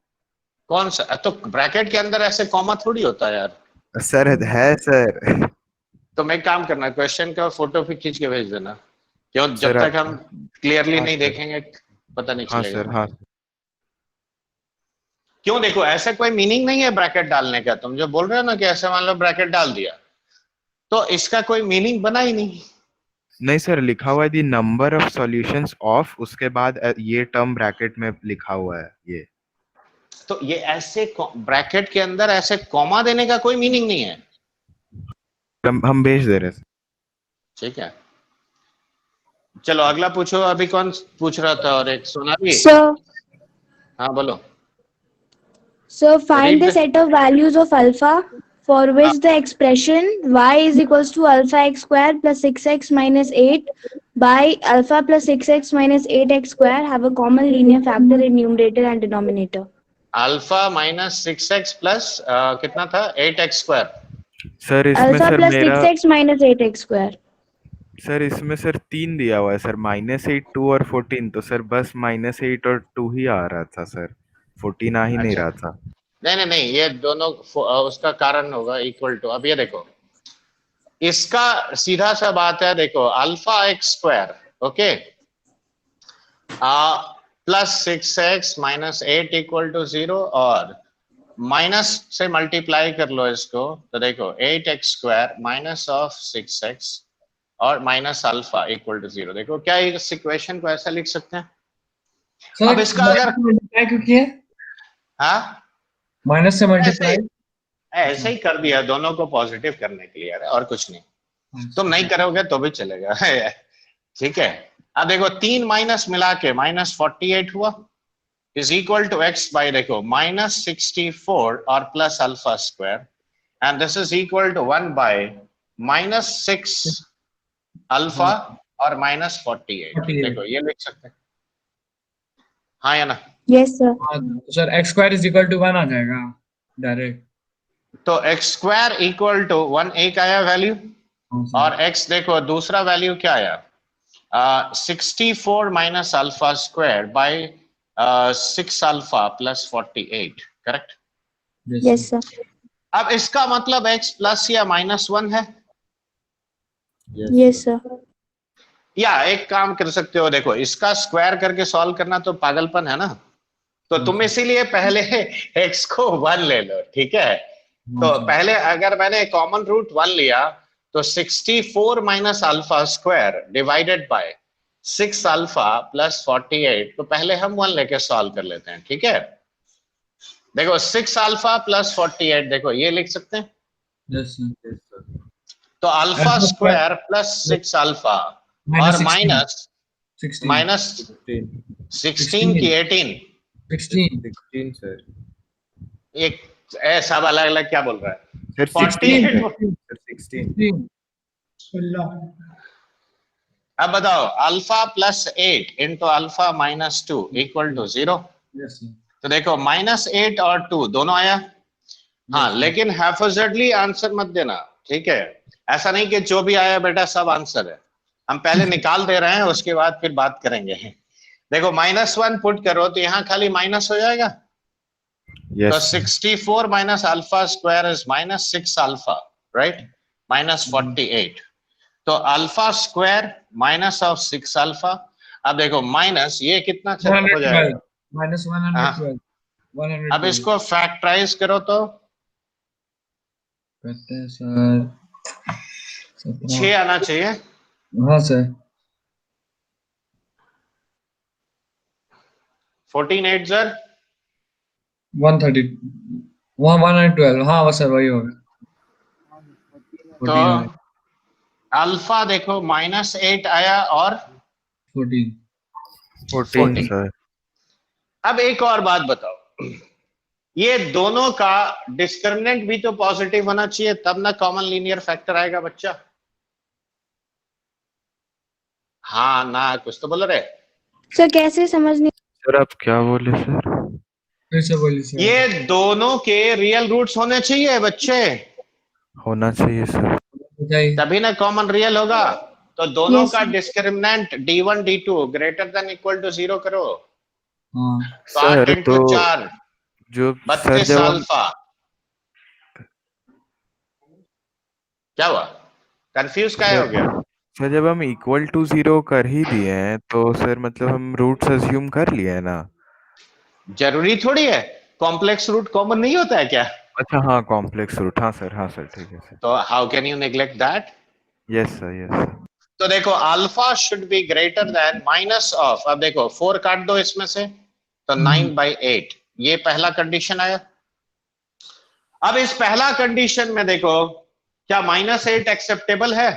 कौन सा? तो ब्रैकेट के अंदर ऐसे कॉमा थोड़ी होता है यार। सर है सर। तुम एक काम करना, क्वेश्चन का फोटो भी खींच के भेज देना, क्यों जब सर, तक हम क्लियरली हाँ नहीं सर। देखेंगे पता नहीं हाँ चलेगा। सर हाँ। क्यों? देखो ऐसा कोई मीनिंग नहीं है ब्रैकेट डालने का, तुम जो बोल रहे हो ना कि ऐसे मान लो ब्रैकेट डाल दिया, तो इसका कोई मीनिंग बना ही नहीं। नहीं सर लिखा हुआ है the number of solutions of, उसके बाद ये टर्म ब्रैकेट में लिखा हुआ है ये। तो ये ऐसे ब्रैकेट के अंदर ऐसे कॉमा देने का कोई मीनिंग नहीं है। हम भेज दे रहे हैं। ठीक है चलो अगला पूछो। अभी कौन पूछ रहा था? और एक सोनाली। So, हाँ बोलो। so find Read the the- set of values of alpha for which the expression y is equals to alpha x square plus 6x minus 8 by alpha plus 6x minus 8x square have a common linear factor in numerator and denominator. Alpha minus 6x plus कितना था? 8x square. Sir इसमें Alpha sir plus मेरा 6x minus 8x square. Sir इसमें sir 3 दिया हुआ है sir, -8, 2 और 14, तो सर बस -8 और 2 ही आ रहा था सर, 14 आ ही नहीं अच्छा। रहा था। नहीं, ये दोनों उसका कारण होगा इक्वल टू। अब ये देखो, इसका सीधा सा बात है, देखो alpha x square, okay, plus 6x minus 8 equal to 0, और माइनस से मल्टीप्लाई कर लो इसको, तो देखो 8x square minus of 6x और माइनस अल्फा इक्वल टू 0। देखो क्या इस इक्वेशन को ऐसा लिख सकते हैं? सर अब इसका अगर मल्टीप्लाई क्यों किया? हाँ माइनस से ऐसे मल्टीप्लाई। ऐसे ही कर दिया दोनों को पॉजिटिव करने के लिए यार, और कुछ नहीं। तुम नहीं करोगे तो भी चलेगा ठीक है। अब देखो 3 माइनस मिला के माइनस 48 हुआ, is equal to x by देखो माइनस 64 और plus alpha square, and this is equal to 1 by minus 6 alpha और माइनस 48। देखो ये लिख सकते हैं, हाँ या ना? Yes, sir. Sir x square is equal to 1 आ जाएगा डायरेक्ट। तो एक्स स्क्वायर इक्वल टू 1 एक आया वैल्यू, और x देखो दूसरा वैल्यू क्या आया, 64 minus alpha square by 6 alpha plus 48, correct? Yes, sir. अब इसका मतलब x प्लस या माइनस 1 है, Yes, sir. या एक काम कर सकते हो, देखो इसका स्क्वायर करके सॉल्व करना तो पागलपन है ना, तो तुम इसीलिए पहले x को 1 ले लो, ठीक है? तो पहले अगर मैंने कॉमन रूट 1 लिया तो 64 minus alpha square divided by 6 alpha plus 48, तो पहले हम 1 लेके सॉल्व कर लेते हैं, ठीक है? देखो 6 अल्फा प्लस 48, देखो ये लिख सकते हैं, यस तो अल्फा स्क्वायर प्लस 6 अल्फा और माइनस 16 की 18, 16 सर। एक सब अलग अलग क्या बोल रहा है? सर 16 16। 16। अब बताओ alpha plus 8 into alpha minus 2 equal to 0। Yes तो देखो माइनस 8 और 2 दोनों आया, हाँ, लेकिन हैफोजेडली आंसर मत देना, ठीक है? ऐसा नहीं कि जो भी आया बेटा सब आंसर है, हम पहले निकाल दे रहे हैं, उसके बाद फिर बात करेंगे। देखो -1 पुट करो तो यहाँ खाली माइनस हो जाएगा, तो 64 minus alpha square is minus 6 alpha, right, minus 48, तो alpha square minus of 6 alpha. अब देखो माइनस ये कितना हो जाएगा, माइनस 112। अब इसको फैक्टराइज करो तो करते हैं सर 6 आना चाहिए, हाँ सर 14 8 सर 130 112, हाँ सर वही होगा। तो अल्फा देखो -8 आया और 14 सर। अब एक और बात बताओ, ये दोनों का डिस्क्रिमिनेंट भी तो पॉजिटिव होना चाहिए, तब ना कॉमन लीनियर फैक्टर आएगा बच्चा। हाँ ना, कुछ तो बोल रहे। सर कैसे समझने? सर आप क्या बोले सर? फिर से बोलिए सर। ये दोनों के रियल रूट्स होने चाहिए बच्चे, होना चाहिए सर। तभी ना कॉमन रियल होगा। तो दोनों Yes, का sir. Discriminant d1 d2 greater than equal to 0 करो, हाँ तो 8 सर इंटू तो 4 जो सर 32 जब हम अल्फा। क्या हुआ, कंफ्यूज काहे हो गया? सर जब हम इक्वल टू 0 कर ही दिए हैं तो सर मतलब हम रूट्स अज्यूम कर लिए हैं ना। जरूरी थोड़ी है, कॉम्प्लेक्स रूट कॉमन नहीं होता है क्या? अच्छा हाँ कॉम्प्लेक्स रूट, हाँ सर ठीक है सर। तो how can you neglect that? Yes sir. तो देखो alpha should be greater than minus of, अब देखो 4 काट दो इसमें से, तो 9/8, ये पहला कंडीशन आया। अब इस पहला कंडीशन में देखो क्या -8 एक्सेप्टेबल है?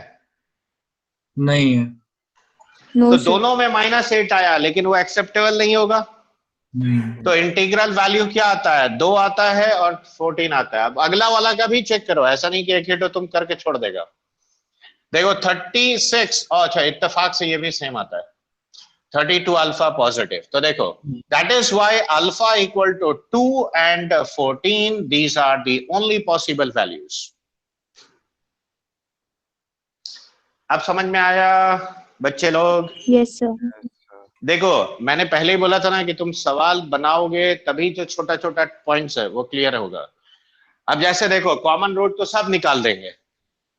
नहीं है। No, तो sir. दोनों में -8 आया, लेकिन वो एक्सेप्टेबल नहीं होगा। नहीं तो इंटीग्रल वैल्यू क्या आता है, 2 आता है और 14 आता है। अब अगला वाला का भी चेक करो, ऐसा नहीं कि एक ही तो तुम करके छोड़ देगा। देखो 36, अच्छा इत्तेफाक से ये भी सेम आता है, 32 अल्फा पॉजिटिव। तो देखो that is why alpha equal to 2 and 14, these are the only possible values. अब समझ में आया बच्चे लोग? Yes, sir. देखो मैंने पहले ही बोला था ना कि तुम सवाल बनाओगे तभी जो छोटा छोटा पॉइंट्स है वो क्लियर होगा। अब जैसे देखो कॉमन रूट तो सब निकाल देंगे,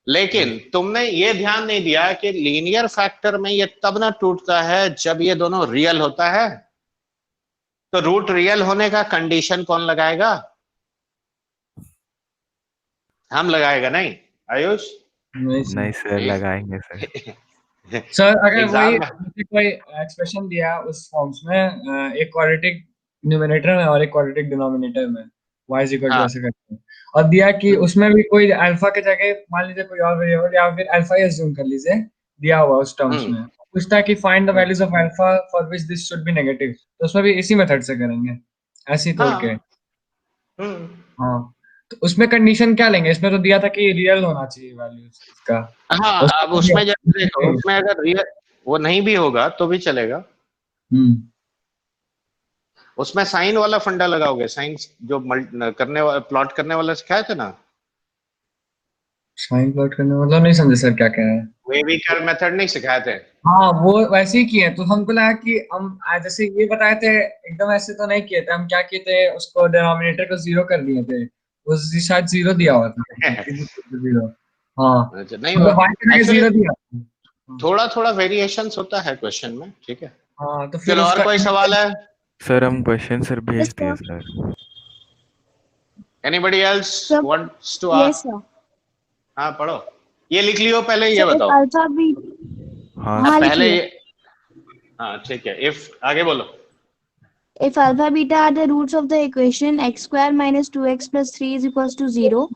लेकिन तुमने ये ध्यान नहीं दिया कि लीनियर फैक्टर में ये तब ना टूटता है जब ये दोनों रियल होता है। तो रूट रियल होने का कंडीशन कौन लगाएगा? हम लगाएगा नहीं आयुष? नहीं सर। नहीं सर, लगाएंगे सर। सर अगर वही एग्जाम में मुझे कोई एक्सप्रेशन दिया उस फॉर्म्स में एक क्वाड्रेटिक न्यूमरेटर में और एक क्वाड्रेटिक डिनोमिनेटर में y इज इक्वल टू हाँ ऐसे करके, और दिया कि उसमें भी कोई अल्फा के जगह मान लीजिए कोई और वेरिएबल या फिर अल्फा ही अज्यूम कर लीजिए दिया हुआ उस टर्म्स हम्म, में, पूछता है कि find the values of alpha for which this should be negative, तो उसमें भी इसी मेथड से करेंगे ऐसे ही तोड़ के। हाँ हम्म, हाँ, तो उसमें कंडीशन क्या लेंगे? इसमें तो दिया था कि रियल होना चाहिए वैल्यूज इसका। हाँ। अब उसमें जब देखो उसमें अगर रियल वो नहीं भी होगा तो भी चलेगा। हम्म उसमें साइन वाला फंडा लगाओगे, साइन जो करने वाला प्लॉट करने वाला सिखाया था ना, साइन प्लॉट करने मतलब नहीं समझे सर क्या कह रहे हैं। वेवी कर्व मेथड नहीं सिखाए थे? हाँ वो वैसे ही किए, तो हमको लगा कि हम जैसे ये बताए थे एकदम ऐसे तो नहीं किए थे, हम क्या किए थे उसको डिनोमिनेटर को जीरो कर दिए थे, वो शायद जीरो दिया हुआ था जीरो। हाँ अच्छा, नहीं मतलब y के जगह एक्चुअली जीरो दिया था। थोड़ा थोड़ा वेरिएशंस होता है क्वेश्चन में, ठीक है। हाँ तो फिर चलो और उसका कोई सवाल है? सर हम क्वेश्चन सर भेज Yes, दिए sir. Sir. Anybody else Sir, wants to yes, ask? sir. हाँ पढ़ो, ये लिख लियो पहले, ये So if बताओ। alpha b, हाँ हाँ पहले लिखिए. ये, हाँ ठीक है। इफ आगे बोलो। If alpha beta are the roots of the equation x square minus 2x plus 3 is equals to 0,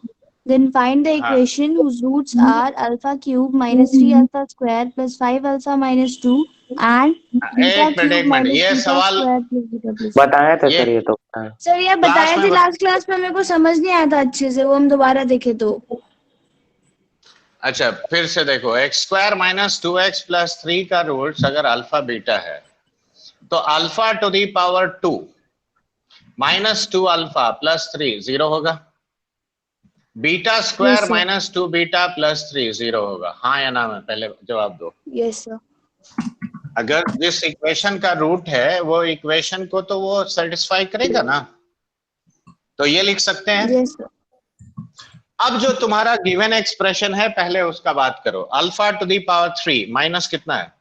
then find the हाँ equation whose roots are alpha cube minus 3 alpha square plus 5 alpha minus 2 and beta एक cube minute, minus ये beta सवाल square plus beta plus 3. बताया था ये sir, ये तो बताया। सर ये क्लास बताए में थे लास्ट क्लास में, मेरे को समझ नहीं आया था अच्छे से, वो हम दोबारा देखे तो। अच्छा फिर से देखो, x square minus 2x plus 3 का रूट्स अगर अल्फा बीटा है तो alpha to the power 2 minus 2 alpha plus 3 zero होगा। Beta square Yes, sir. Minus 2 beta plus 3 zero होगा। हाँ या ना में पहले जवाब दो। Yes, sir. अगर जिस इक्वेशन का रूट है वो इक्वेशन को तो वो सेटिस्फाई करेगा ना, तो ये लिख सकते हैं। Yes, sir. अब जो तुम्हारा गिवन एक्सप्रेशन है पहले उसका बात करो। Alpha to the power 3 minus कितना है?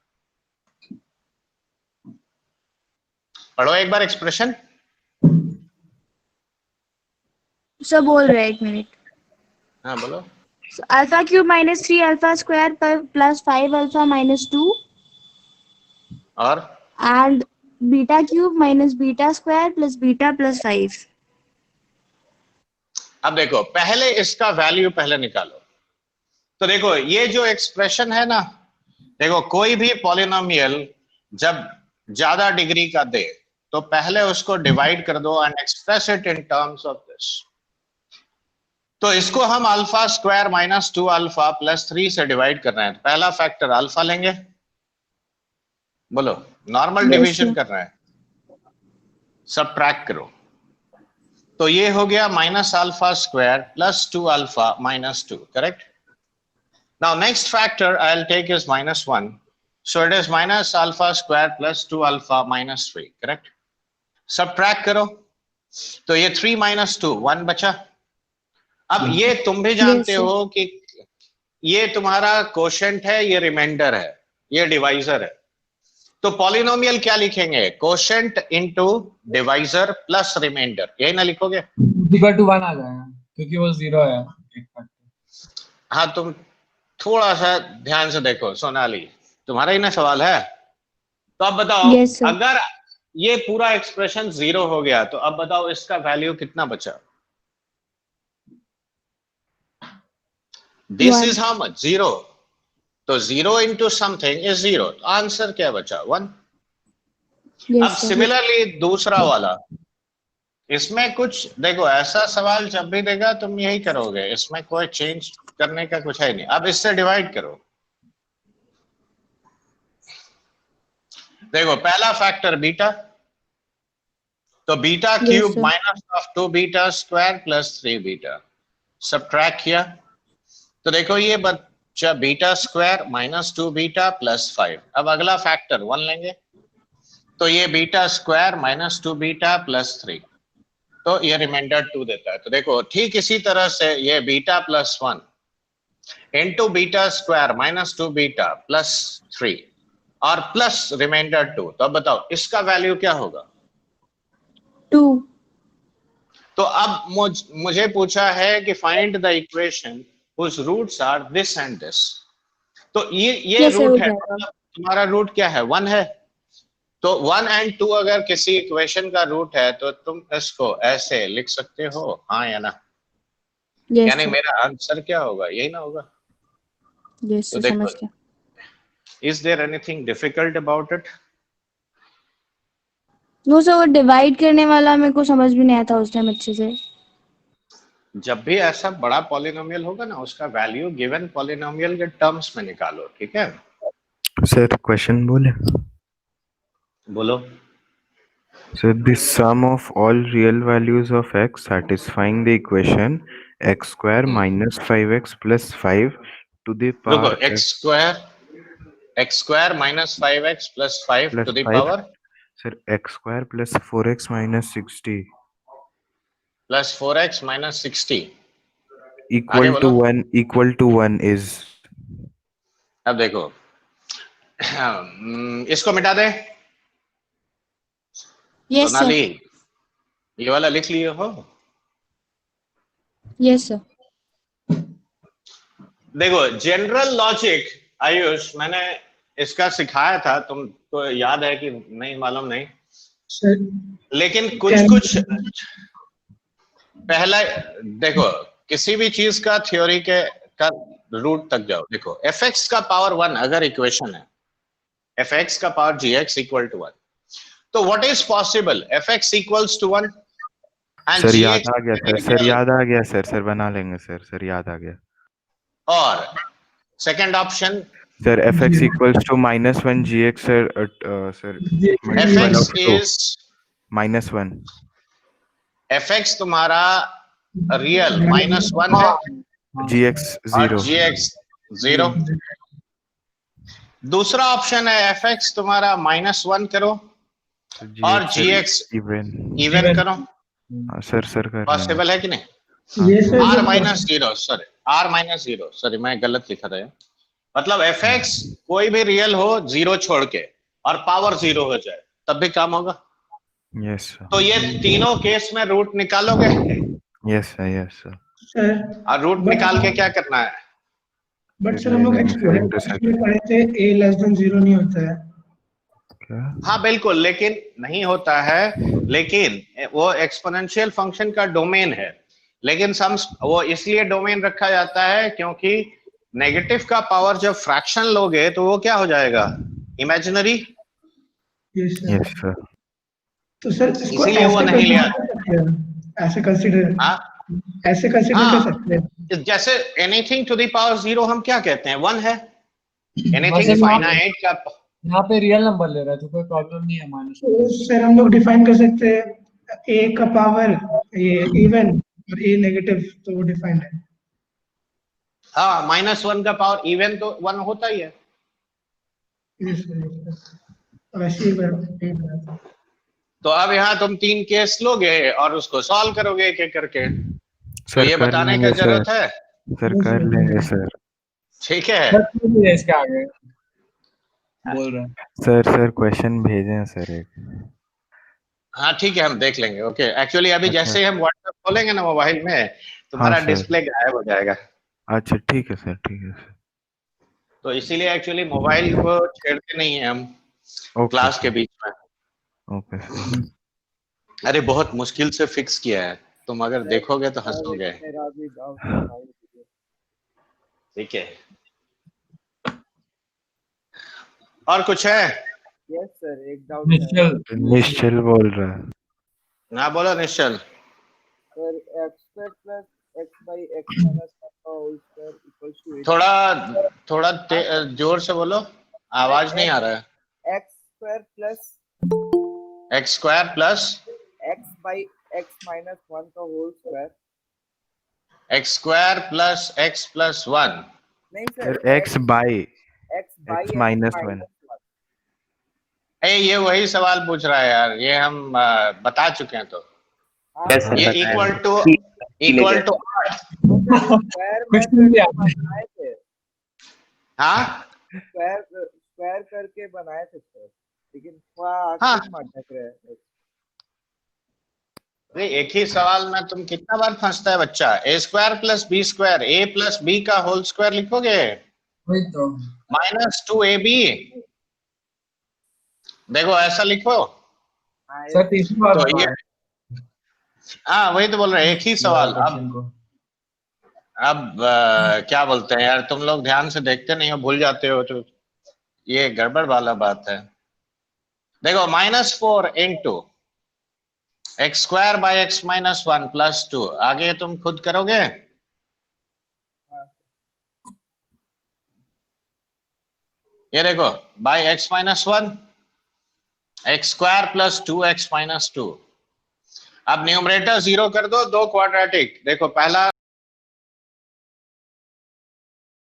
पढ़ो एक बार एक्सप्रेशन। सर बोल रहे हैं, एक मिनट. हाँ बोलो। So alpha cube minus 3 alpha square plus 5 alpha minus 2 और and beta cube minus beta square plus beta plus 5. अब देखो पहले इसका वैल्यू पहले निकालो। तो देखो ये जो एक्सप्रेशन है ना, देखो कोई भी पॉलिनोमियल जब ज्यादा डिग्री का दे तो पहले उसको डिवाइड कर दो and express it in terms of this. तो इसको हम alpha square minus 2 alpha plus 3 से डिवाइड कर रहे हैं। तो पहला फैक्टर अल्फा लेंगे, बोलो नॉर्मल Yes, डिवीजन sir. कर रहे हैं, सबट्रैक्ट करो। तो ये हो गया minus alpha square plus 2 alpha minus 2, correct. Now next factor I will take is minus 1, so it is minus alpha square plus 2 alpha minus 3, correct. Subtract करो तो ये 3 माइनस 2 1 बचा। अब ये तुम भी जानते Yes, sir. हो कि ये तुम्हारा कोशेंट है, ये रिमाइंडर है, ये डिवाइजर है। तो पॉलिनोमियल क्या लिखेंगे? Quotient into divisor plus remainder, यही ना लिखोगे? इक्वल टू 1 आ जाएगा क्योंकि वो जीरो है एक फैक्टर। हाँ तुम थोड़ा सा ध्यान से देखो सोनाली, तुम्हारा ही ना सवाल है। तो अब बताओ Yes, sir. अगर ये पूरा एक्सप्रेशन जीरो हो गया तो अब बताओ इसका वैल्यू कितना बचा? This One. Is how much? Zero. तो zero into something is zero, answer क्या बचा? 1। अब Yes, sir. सिमिलरली दूसरा वाला, इसमें कुछ देखो ऐसा सवाल जब भी देगा तुम यही करोगे, इसमें कोई चेंज करने का कुछ है नहीं। अब इससे डिवाइड करो, देखो पहला फैक्टर बीटा, तो beta Yes, cube sir. Minus of 2 beta square plus 3 beta, subtract किया तो देखो ये बच्चा beta square minus 2 beta plus 5। अब अगला फैक्टर 1 लेंगे, तो ये beta square minus 2 beta plus 3, तो ये रिमाइंडर 2 देता है। तो देखो ठीक इसी तरह से ये beta plus 1 into beta square minus 2 beta plus 3 और प्लस रिमाइंडर 2, तो अब बताओ इसका वैल्यू क्या होगा? 2. तो अब मुझे पूछा है कि find the equation whose roots are this and this, तो ये Yes, sir, रूट हो है, जाएगा. मतलब तुम्हारा रूट क्या है? 1 है। तो 1 और 2 अगर किसी इक्वेशन का रूट है तो तुम इसको ऐसे लिख सकते हो, हाँ या ना? Yes, यानी sir. मेरा आंसर क्या होगा? यही ना होगा? Yes, तो sir, समझ देखो, गया. is there anything difficult about it? No sir, वो डिवाइड करने वाला मेरे को समझ भी नहीं आया था उस टाइम अच्छे से. जब भी ऐसा बड़ा पॉलिनोमियल होगा ना, उसका वैल्यू गिवन पॉलिनोमियल के टर्म्स में निकालो, ठीक है? सर क्वेश्चन बोले? बोलो। So the sum of all real values of x satisfying the equation x square minus 5x plus 5 to the रुको, power x square minus 5x plus 5 plus to the 5. power Sir, x square plus 4x minus 60 plus 4x minus 60 equal आगे to बोलो। 1 equal to 1 is. अब देखो इसको मिटा दे। Yes sir. Sonali, ये वाला लिख लिए हो? Yes sir. देखो जनरल लॉजिक आयुष मैंने इसका सिखाया था, तुमको याद है कि नहीं मालूम नहीं, सर लेकिन कुछ पहला देखो, किसी भी चीज का थ्योरी के का रूट तक जाओ। देखो fx का पावर 1 अगर इक्वेशन है, fx का पावर gx इक्वल टू 1, तो what is possible? fx equals to 1 and sir gx याद आ गया सर, सर याद आ गया सर, सर बना लेंगे सर, सर याद आ गया। और second option sir fx equals to -1 gx sir, sir multiple fx of 2 is -1 fx तुम्हारा रियल -1 है gx और 0 gx 0। दूसरा ऑप्शन है fx तुम्हारा -1 करो और gx इवन करो। सर सर कर पॉसिबल है कि नहीं? ये sir r -0 sorry, r -0 sorry, मैं गलत लिखा था ये। मतलब fx कोई भी रियल हो 0 छोड़ के और पावर 0 हो जाए तब भी काम होगा। यस सर, तो ये तीनों केस में रूट निकालोगे yes sir, yes sir. Sir और रूट निकाल के क्या करना है? बट सर हम लोग एक्सप्रेशन में पढ़े थे a लेस देन 0 नहीं होता है। क्या? हाँ बिल्कुल, लेकिन नहीं होता है, लेकिन वो एक्सपोनेंशियल फंक्शन का डोमेन है, लेकिन सम वो इसलिए डोमेन रखा जाता है क्योंकि नेगेटिव का पावर जब फ्रैक्शन लोगे तो वो क्या हो जाएगा? इमेजिनरी। Yes yes sir. तो सर इसको इसीलिए वो नहीं लिया। ऐसे कंसीडर हाँ ऐसे कंसीडर कर सकते हैं। जैसे एनीथिंग टू द पावर 0 हम क्या कहते हैं? 1 है। एनीथिंग वैसे भी फाइनाइट का यहाँ पे रियल नंबर ले रहा है तो कोई प्रॉब्लम नहीं है माइनस। तो सर हम लोग डिफाइन कर सकते हैं a का पावर ये इवन और a नेगेटिव, तो वो डिफाइंड है। हाँ -1 का पावर इवन तो 1 होता ही है। यस सर, वैसे ही तो अब यहाँ तुम 3 केस लोगे और उसको सॉल्व करोगे एक एक करके, तो सर ये कर बताने लेंगे का जरूरत सर, है? सर कर लेंगे सर। ठीक है। इसके आगे बोल रहा है सर सर क्वेश्चन भेजें सर एक। हाँ ठीक है, हम देख लेंगे। ओके, एक्चुअली अभी अच्छा। जैसे ही हम व्हाट्सएप खोलेंगे ना मोबाइल में, तुम्हारा हाँ, सर। डिस्प्ले गायब हो जाएगा। अच्छा ठीक है सर, ठीक है सर। तो इसीलिए एक्चुअली मोबाइल को छेड़ते नहीं है हम ओके क्लास के बीच में। Okay sir. अरे बहुत मुश्किल से फिक्स किया है, तुम अगर देखोगे तो हंसोगे। मेरा भी डाउट है भाई। ठीक है, और कुछ है? यस सर, एक डाउट है निश्चल निश्चल बोल रहा है। ना बोलो Nishchal. Sir. x² plus x by x minus का होल स्क्वायर इक्वल्स टू थोड़ा जोर से बोलो, आवाज नहीं आ रहा है। x² plus x by x minus 1 का whole square. x² plus x plus 1। नहीं sir, sir x by x by x -1। ये वही सवाल पूछ रहा है यार, ये हम बता चुके हैं। तो Yes, sir, ये बताया। इक्वल टू स्क्वायर कुछ में नहीं करके आता। बनाए थे, हाँ स्क्वायर करके बनाए थे सर, लेकिन थोड़ा हाँ। आखिर में अटक रहे हैं। अरे एक ही सवाल में तुम कितना बार फंसता है बच्चा। ए स्क्वायर प्लस बी स्क्वायर, ए प्लस बी का होल स्क्वायर लिखोगे वही तो -2ab। देखो ऐसा लिखो। हाँ, सर तीसरी बार तो बता ये रहे हाँ वही तो बोल रहे हैं, एक ही सवाल। हैं क्वेश्चन को। अब क्या बोलते हैं यार, तुम लोग ध्यान से देखते नहीं हो, भूल जाते हो, तो ये गड़बड़ वाला बात है। देखो -4 into x square by x minus 1 plus 2, आगे तुम खुद करोगे। ये देखो by x minus 1 x square plus 2x minus 2। अब न्यूमरेटर 0 कर दो, दो क्वाड्रेटिक। देखो पहला